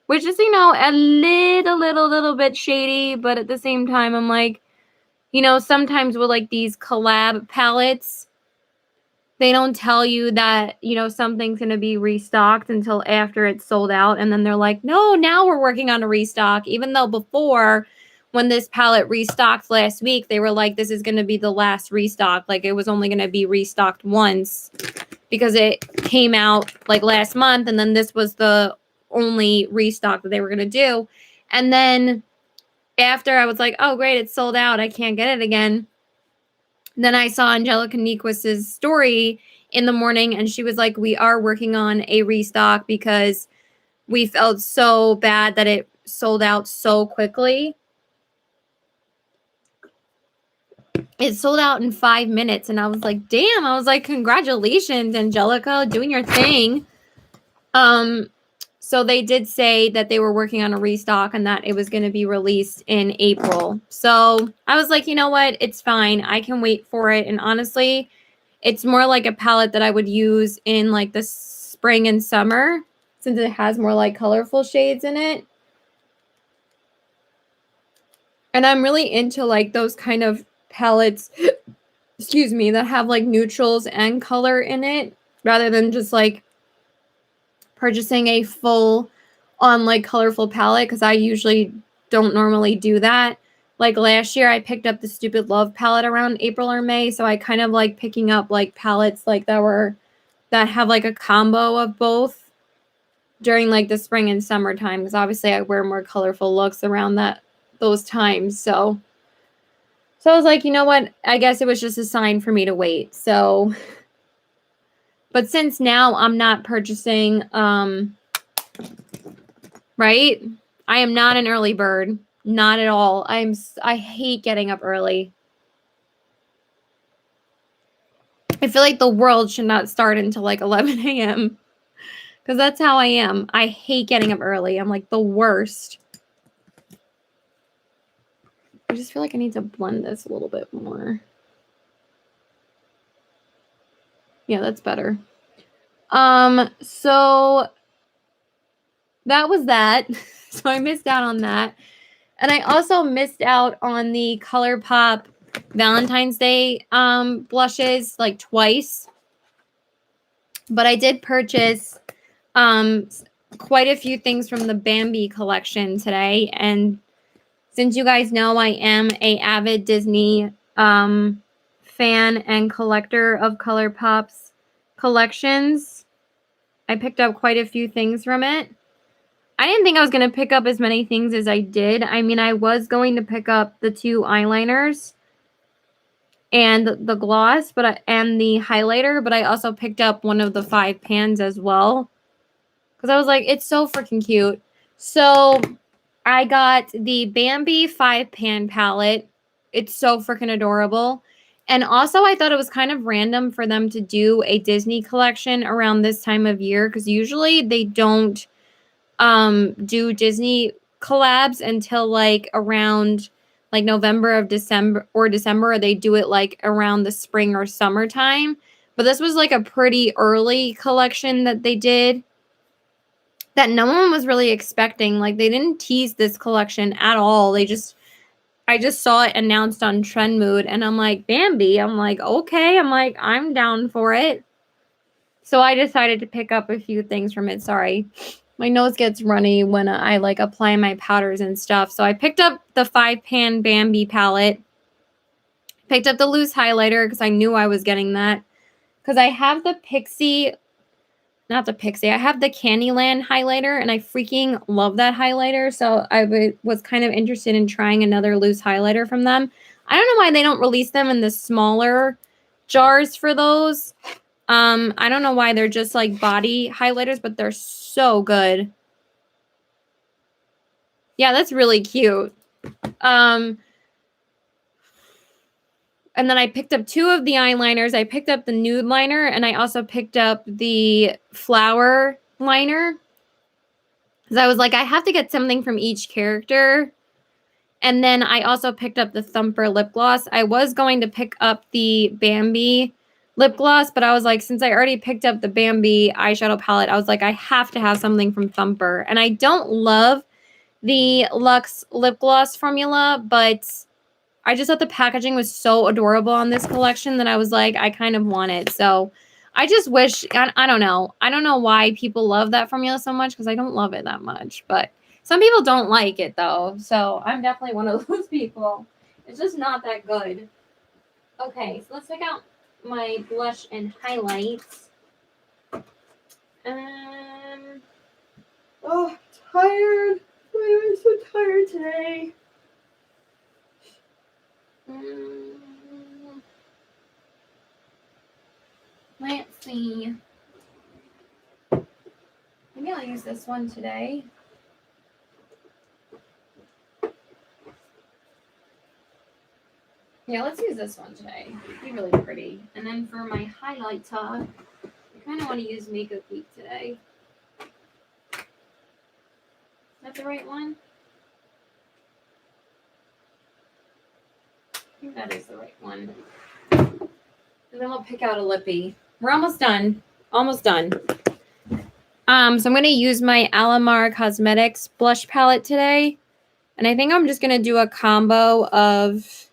Speaker 1: which is, you know, a little bit shady, but at the same time, I'm like, you know, sometimes with like these collab palettes, they don't tell you that, you know, something's going to be restocked until after it's sold out. And then they're like, no, now we're working on a restock. Even though before, when this palette restocked last week, they were like, this is going to be the last restock. Like it was only going to be restocked once because it came out like last month. And then this was the only restock that they were going to do. And then after I was like, oh, great, it's sold out. I can't get it again. Then I saw Angelica Nyquist's story in the morning, and she was like, we are working on a restock because we felt so bad that it sold out so quickly. It sold out in 5 minutes, and I was like, damn. I was like, congratulations, Angelica, doing your thing. So they did say that they were working on a restock and that it was going to be released in April. So I was like, you know what? It's fine. I can wait for it. And honestly, it's more like a palette that I would use in like the spring and summer, since it has more like colorful shades in it. And I'm really into like those kind of palettes, excuse me, that have like neutrals and color in it, rather than just like purchasing a full on like colorful palette, because I usually don't normally do that. Like last year I picked up the Stupid Love palette around April or May, so I kind of like picking up like palettes like that have like a combo of both during like the spring and summertime, because obviously I wear more colorful looks around those times. So I was like, you know what? I guess it was just a sign for me to wait. So but since now I'm not purchasing, right? I am not an early bird. Not at all. I hate getting up early. I feel like the world should not start until like 11 a.m. because that's how I am. I hate getting up early. I'm like the worst. I just feel like I need to blend this a little bit more. Yeah, that's better. So that was that. So I missed out on that. And I also missed out on the ColourPop Valentine's Day blushes like twice. But I did purchase quite a few things from the Bambi collection today. And since you guys know I am a avid Disney fan and collector of ColourPop's collections, I picked up quite a few things from it. I didn't think I was going to pick up as many things as I did. I mean, I was going to pick up the 2 eyeliners and the gloss, and the highlighter, but I also picked up one of the 5 pans as well. Because I was like, it's so freaking cute. So I got the Bambi 5-pan palette. It's so freaking adorable. And also, I thought it was kind of random for them to do a Disney collection around this time of year. Because usually they don't do Disney collabs until like around like December, or they do it like around the spring or summertime. But this was like a pretty early collection that they did that no one was really expecting. Like, they didn't tease this collection at all. I just saw it announced on Trend Mood, and I'm like, Bambi. I'm like, okay. I'm like, I'm down for it. So I decided to pick up a few things from it. Sorry. My nose gets runny when I like apply my powders and stuff. So I picked up the 5-pan Bambi palette. Picked up the loose highlighter because I knew I was getting that. Because I have the I have the Candyland highlighter, and I freaking love that highlighter. So I was kind of interested in trying another loose highlighter from them. I don't know why they don't release them in the smaller jars for those. I don't know why they're just like body highlighters, but they're so good. Yeah, that's really cute. And then I picked up 2 of the eyeliners. I picked up the nude liner, and I also picked up the flower liner. Because I was like, I have to get something from each character. And then I also picked up the Thumper lip gloss. I was going to pick up the Bambi lip gloss, but I was like, since I already picked up the Bambi eyeshadow palette, I was like, I have to have something from Thumper. And I don't love the Luxe lip gloss formula, but I just thought the packaging was so adorable on this collection that I was like, I kind of want it. So I just wish, I don't know. I don't know why people love that formula so much, because I don't love it that much. But some people don't like it, though. So I'm definitely one of those people. It's just not that good. Okay, so let's check out my blush and highlights. Oh, I'm tired. Why am I so tired today? Let's see. Maybe I'll use this one today. Yeah, let's use this one today. It'd be really pretty. And then for my highlighter, I kind of want to use Makeup Week today. Is that the right one? I think that is the right one. And then we'll pick out a lippy. We're almost done. Almost done. So I'm going to use my Nomad Cosmetics blush palette today. And I think I'm just going to do a combo of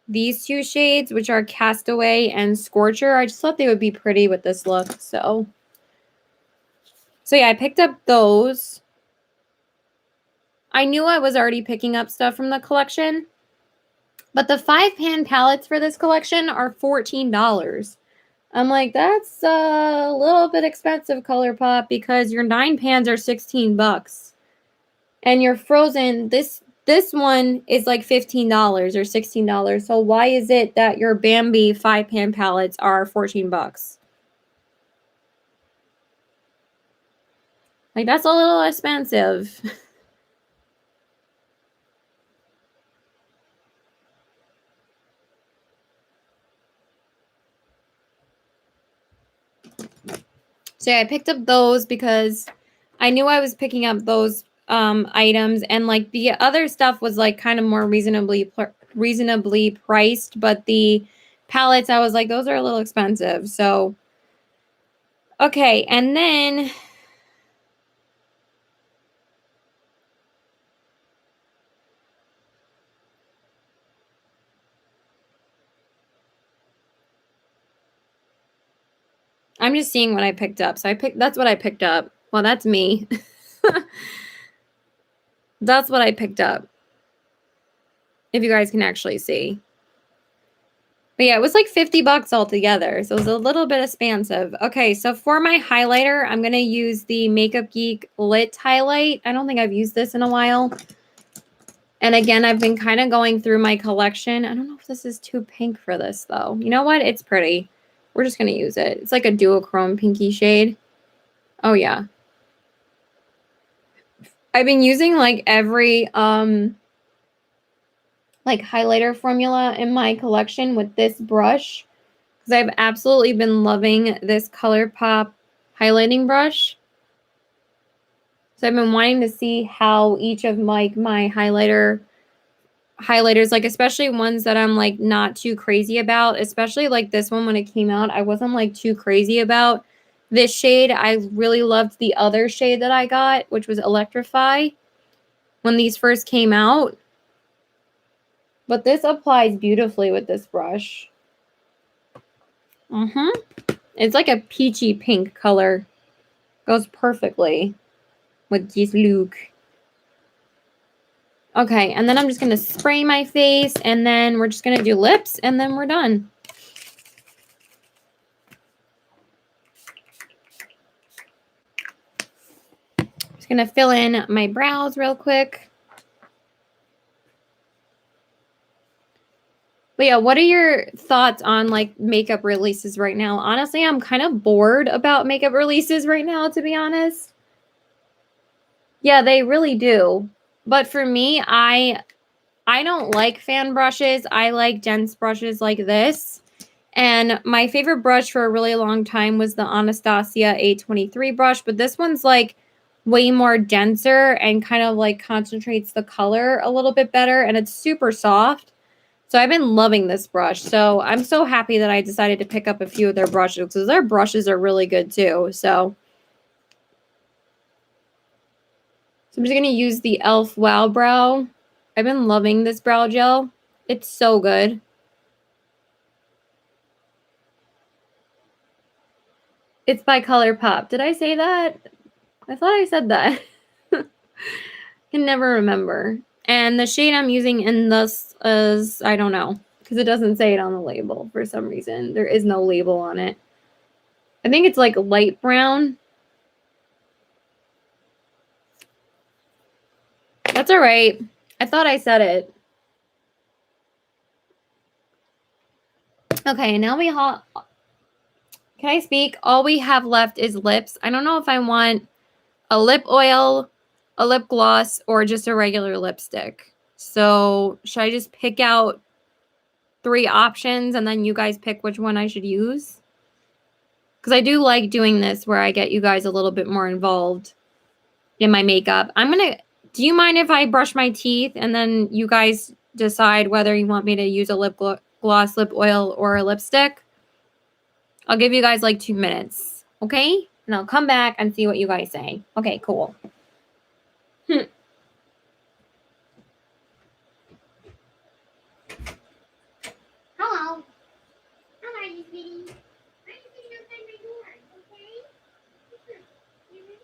Speaker 1: these 2 shades, which are Castaway and Scorcher. I just thought they would be pretty with this look. So yeah, I picked up those. I knew I was already picking up stuff from the collection, but the 5-pan palettes for this collection are $14. I'm like, that's a little bit expensive, ColourPop, because your 9 pans are $16. And your Frozen, this one is like $15 or $16. So why is it that your Bambi 5-pan palettes are $14? Like, that's a little expensive. So yeah, I picked up those because I knew I was picking up those items, and like the other stuff was like kind of more reasonably priced, but the palettes, I was like, those are a little expensive. So okay, and then I'm just seeing what I picked up. So that's what I picked up. Well, that's me. That's what I picked up. If you guys can actually see. But yeah, it was like 50 bucks altogether. So it was a little bit expensive. Okay, so for my highlighter, I'm going to use the Makeup Geek Lit Highlight. I don't think I've used this in a while. And again, I've been kind of going through my collection. I don't know if this is too pink for this, though. You know what? It's pretty. We're just going to use it. It's like a duochrome pinky shade. Oh, yeah. I've been using like every like highlighter formula in my collection with this brush because I've absolutely been loving this ColourPop highlighting brush. So I've been wanting to see how each of like my highlighters, like especially ones that I'm like not too crazy about, especially like this one when it came out, I wasn't like too crazy about this shade. I really loved the other shade that I got, which was Electrify when these first came out. But this applies beautifully with this brush. It's like a peachy pink color. Goes perfectly with this look. Okay, and then I'm just going to spray my face, and then we're just going to do lips, and then we're done. Just going to fill in my brows real quick. But yeah, what are your thoughts on like makeup releases right now? Honestly, I'm kind of bored about makeup releases right now, to be honest. Yeah, they really do. But for me, I don't like fan brushes. I like dense brushes like this. And my favorite brush for a really long time was the Anastasia A23 brush. But this one's like way more denser and kind of like concentrates the color a little bit better. And it's super soft. So I've been loving this brush. So I'm so happy that I decided to pick up a few of their brushes because their brushes are really good too. So I'm just going to use the e.l.f. Wow Brow. I've been loving this brow gel. It's so good. It's by ColourPop. Did I say that? I thought I said that. Can never remember. And the shade I'm using in this is, I don't know, because it doesn't say it on the label for some reason. There is no label on it. I think it's like light brown. That's all right. I thought I said it. Okay, now can I speak? All we have left is lips. I don't know if I want a lip oil, a lip gloss, or just a regular lipstick. So should I just pick out 3 options and then you guys pick which one I should use? Because I do like doing this where I get you guys a little bit more involved in my makeup. Do you mind if I brush my teeth and then you guys decide whether you want me to use a lip gloss, lip oil, or a lipstick? I'll give you guys like 2 minutes, okay? And I'll come back and see what you guys say. Okay, cool. Hello. How are you, sweetie? I'm sitting outside my door, okay? You ready?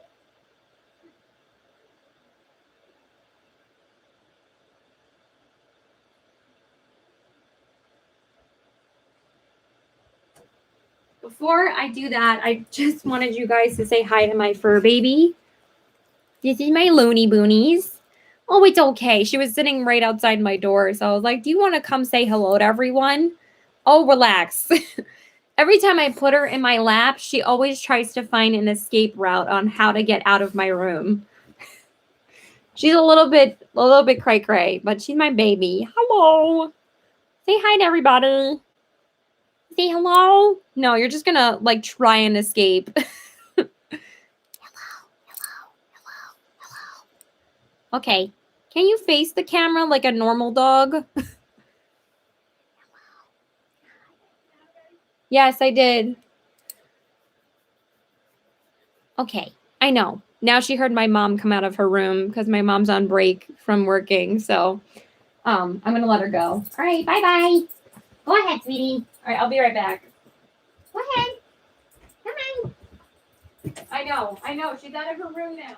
Speaker 1: Before I do that, I just wanted you guys to say hi to my fur baby. This is my Looney Boonies. Oh, it's okay. She was sitting right outside my door. So I was like, do you want to come say hello to everyone? Oh, relax. Every time I put her in my lap, she always tries to find an escape route on how to get out of my room. She's a little bit cray-cray, but she's my baby. Hello. Say hi to everybody. Say hello. No, you're just gonna like try and escape. Hello. Okay. Can you face the camera like a normal dog? Yes, I did. Okay, I know. Now she heard my mom come out of her room because my mom's on break from working. So I'm going to let her go. All right, bye-bye. Go ahead, sweetie. All right, I'll be right back. Go ahead. Come on. I know. She's out of her room now.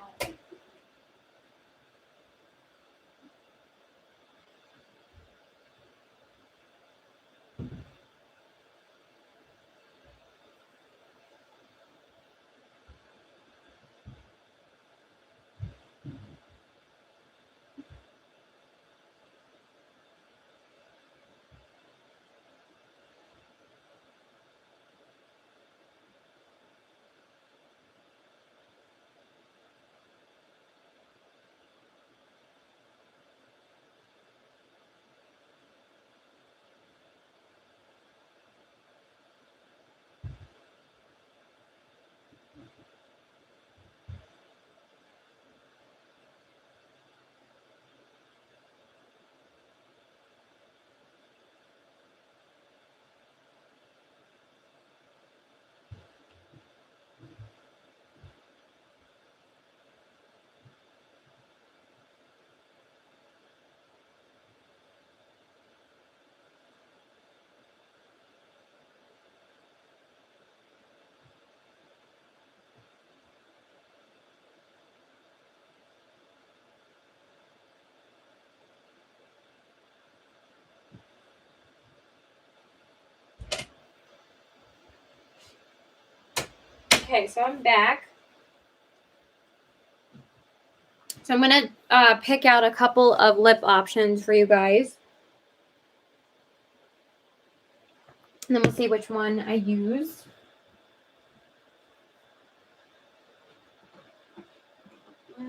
Speaker 1: Okay, so I'm back. So I'm going to pick out a couple of lip options for you guys. And then we'll see which one I use. I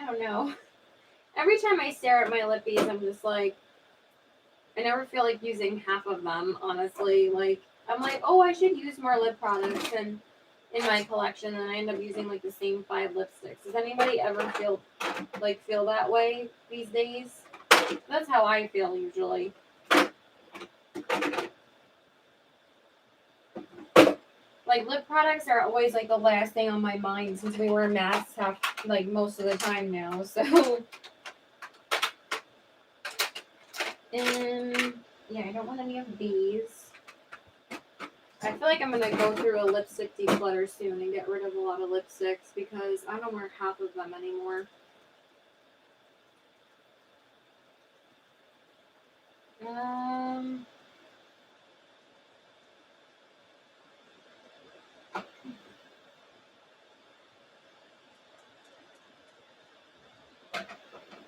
Speaker 1: don't know. Every time I stare at my lippies, I'm just like, I never feel like using half of them, honestly. Like, I'm like, oh, I should use more lip products in my collection, and I end up using like the same 5 lipsticks. Does anybody ever feel that way these days? That's how I feel usually. Like, lip products are always like the last thing on my mind since we wear masks like most of the time now. So, yeah, I don't want any of these. I feel like I'm gonna go through a lipstick declutter soon and get rid of a lot of lipsticks because I don't wear half of them anymore.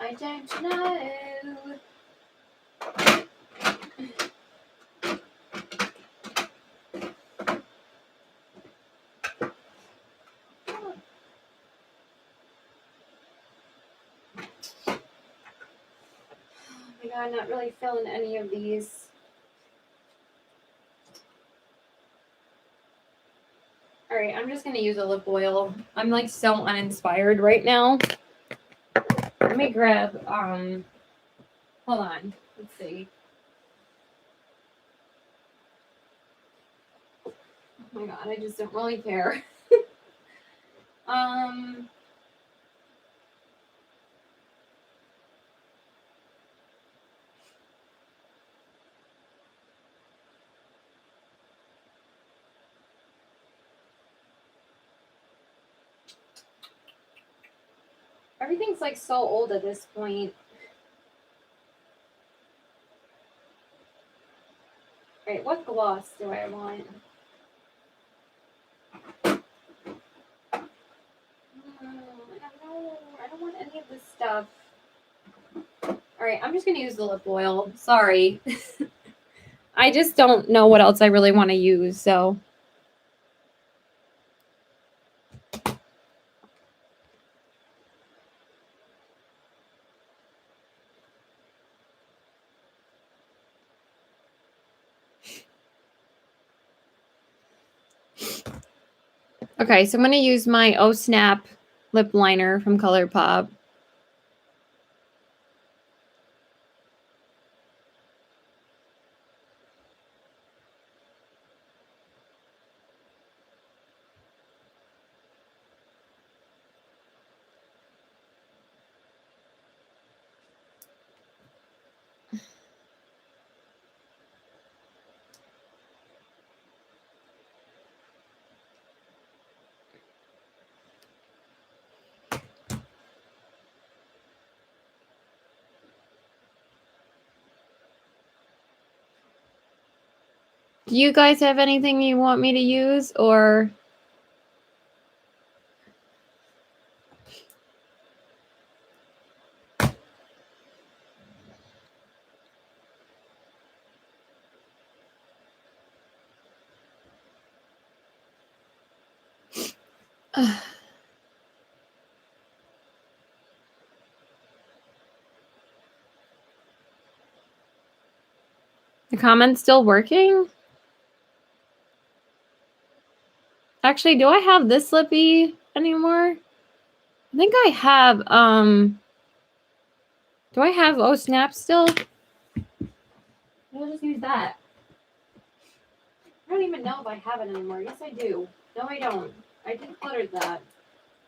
Speaker 1: I don't know. Oh my god, I'm not really feeling any of these. Alright, I'm just gonna use a lip oil. I'm like so uninspired right now. Let me grab, hold on. Let's see. Oh my god, I just don't really care. Everything's like so old at this point. Alright, what gloss do I want? I don't want any of this stuff. Alright, I'm just gonna use the lip oil. Sorry. I just don't know what else I really want to use, so. Okay, so I'm going to use my Oh Snap lip liner from ColourPop. Do you guys have anything you want me to use, or? The comment's still working? Actually, do I have this lippy anymore? I think I have, do I have Oh Snap still? I'll just use that. I don't even know if I have it anymore. Yes, I do. No, I don't. I decluttered that.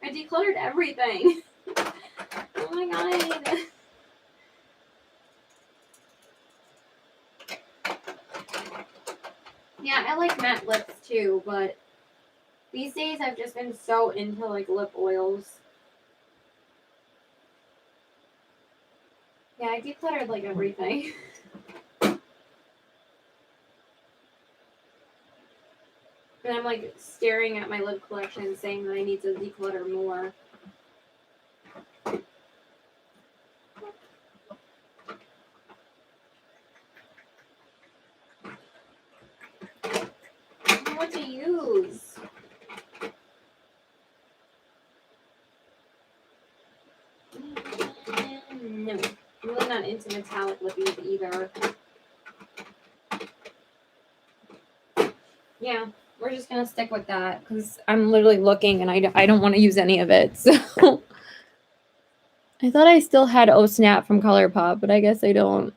Speaker 1: I decluttered everything. Oh my god. Yeah, I like matte lips too, but these days I've just been so into like lip oils. Yeah, I decluttered like everything. And I'm like staring at my lip collection saying that I need to declutter more. I don't know what to use. No, I'm really not into metallic lippies either. Yeah, we're just gonna stick with that because I'm literally looking and I don't want to use any of it. So I thought I still had Oh Snap from ColourPop, but I guess I don't.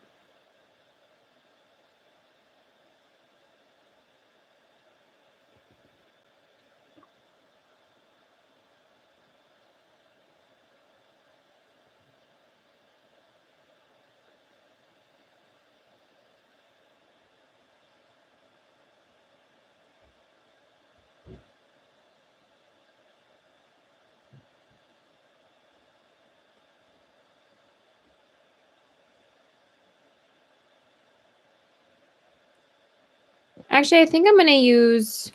Speaker 1: Actually, I think I'm gonna use.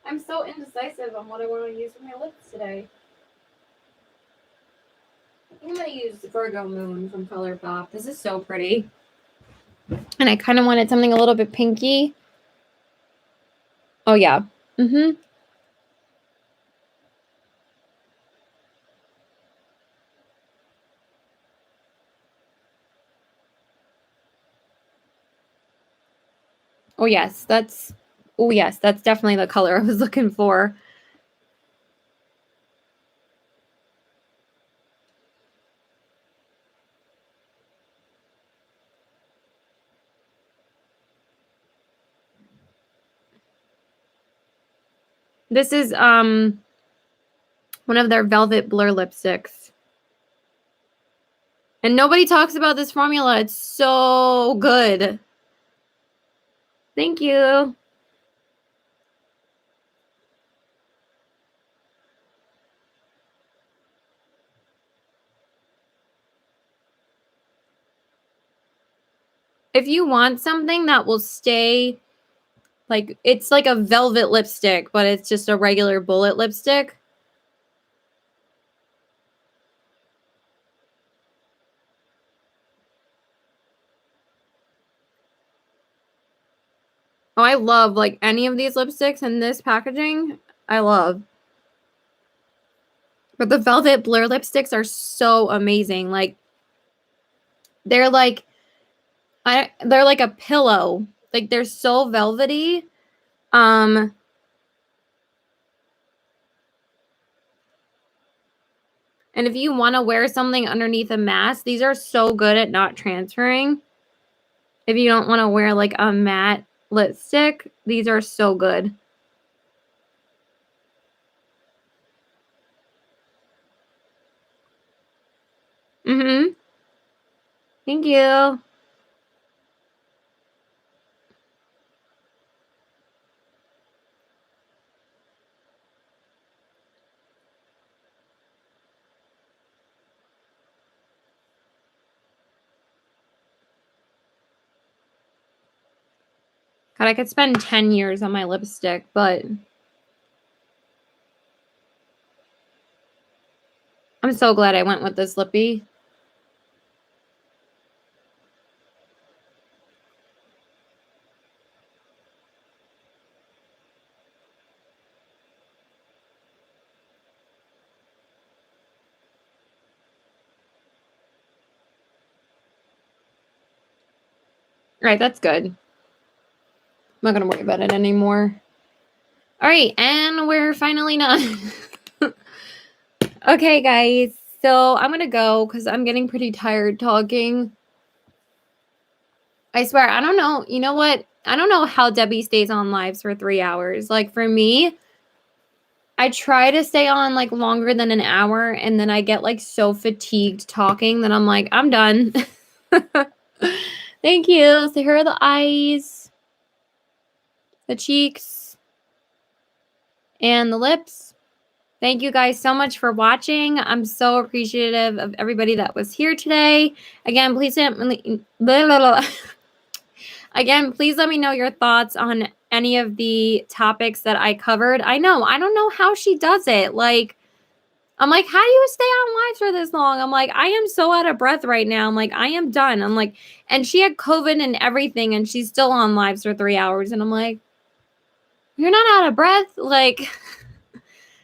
Speaker 1: I'm so indecisive on what I want to use for my lips today. I think I'm gonna use Virgo Moon from ColourPop. This is so pretty. And I kind of wanted something a little bit pinky. Oh yeah. Mm-hmm. Oh yes, that's definitely the color I was looking for. This is one of their Velvet Blur lipsticks. And nobody talks about this formula. It's so good. Thank you. If you want something that will stay, like, it's like a velvet lipstick, but it's just a regular bullet lipstick. Oh, I love, like, any of these lipsticks in this packaging. I love. But the Velvet Blur lipsticks are so amazing. Like, they're like, they're like a pillow. Like, they're so velvety. Um, and if you want to wear something underneath a mask, these are so good at not transferring. If you don't want to wear like a matte lipstick, these are so good. Mm-hmm. Thank you. God, I could spend 10 years on my lipstick, but I'm so glad I went with this lippy. All right, that's good. I'm not going to worry about it anymore. All right, and we're finally done. Okay, guys. So I'm going to go because I'm getting pretty tired talking. I swear, I don't know. You know what? I don't know how Debbie stays on lives for 3 hours. Like, for me, I try to stay on, like, longer than an hour, and then I get, like, so fatigued talking that I'm like, I'm done. Thank you. So here are the eyes, the cheeks, and the lips. Thank you guys so much for watching. I'm so appreciative of everybody that was here today. Again, please Again, please let me know your thoughts on any of the topics that I covered. I don't know how she does it. Like, I'm like, how do you stay on live for this long? I'm like, I am so out of breath right now. I'm like, I am done. I'm like, and she had COVID and everything, and she's still on lives for 3 hours. And I'm like, you're not out of breath? Like,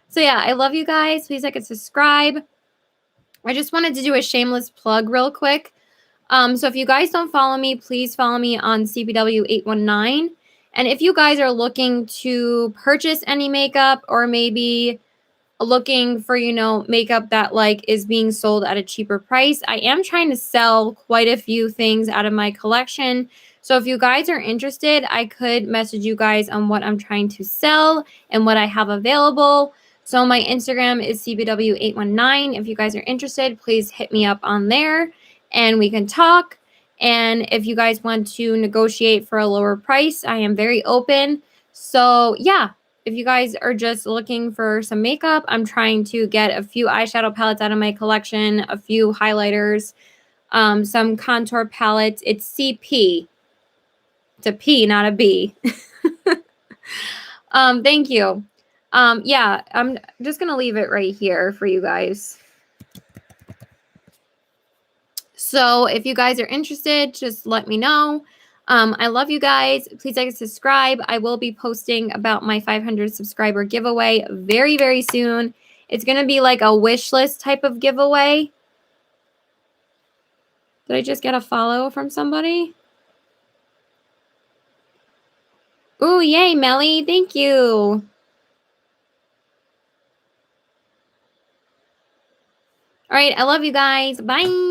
Speaker 1: so yeah, I love you guys. Please like and subscribe. I just wanted to do a shameless plug real quick. So if you guys don't follow me, please follow me on CBW819. And if you guys are looking to purchase any makeup or maybe looking for, you know, makeup that like is being sold at a cheaper price, I am trying to sell quite a few things out of my collection. So if you guys are interested, I could message you guys on what I'm trying to sell and what I have available. So my Instagram is CBW819. If you guys are interested, please hit me up on there and we can talk. And if you guys want to negotiate for a lower price, I am very open. So yeah, if you guys are just looking for some makeup, I'm trying to get a few eyeshadow palettes out of my collection, a few highlighters, some contour palettes. It's CP. It's a P, not a B. Thank you. Yeah, I'm just going to leave it right here for you guys. So if you guys are interested, just let me know. I love you guys. Please like and subscribe. I will be posting about my 500 subscriber giveaway very, very soon. It's going to be like a wish list type of giveaway. Did I just get a follow from somebody? Ooh, yay, Melly. Thank you. All right, I love you guys. Bye.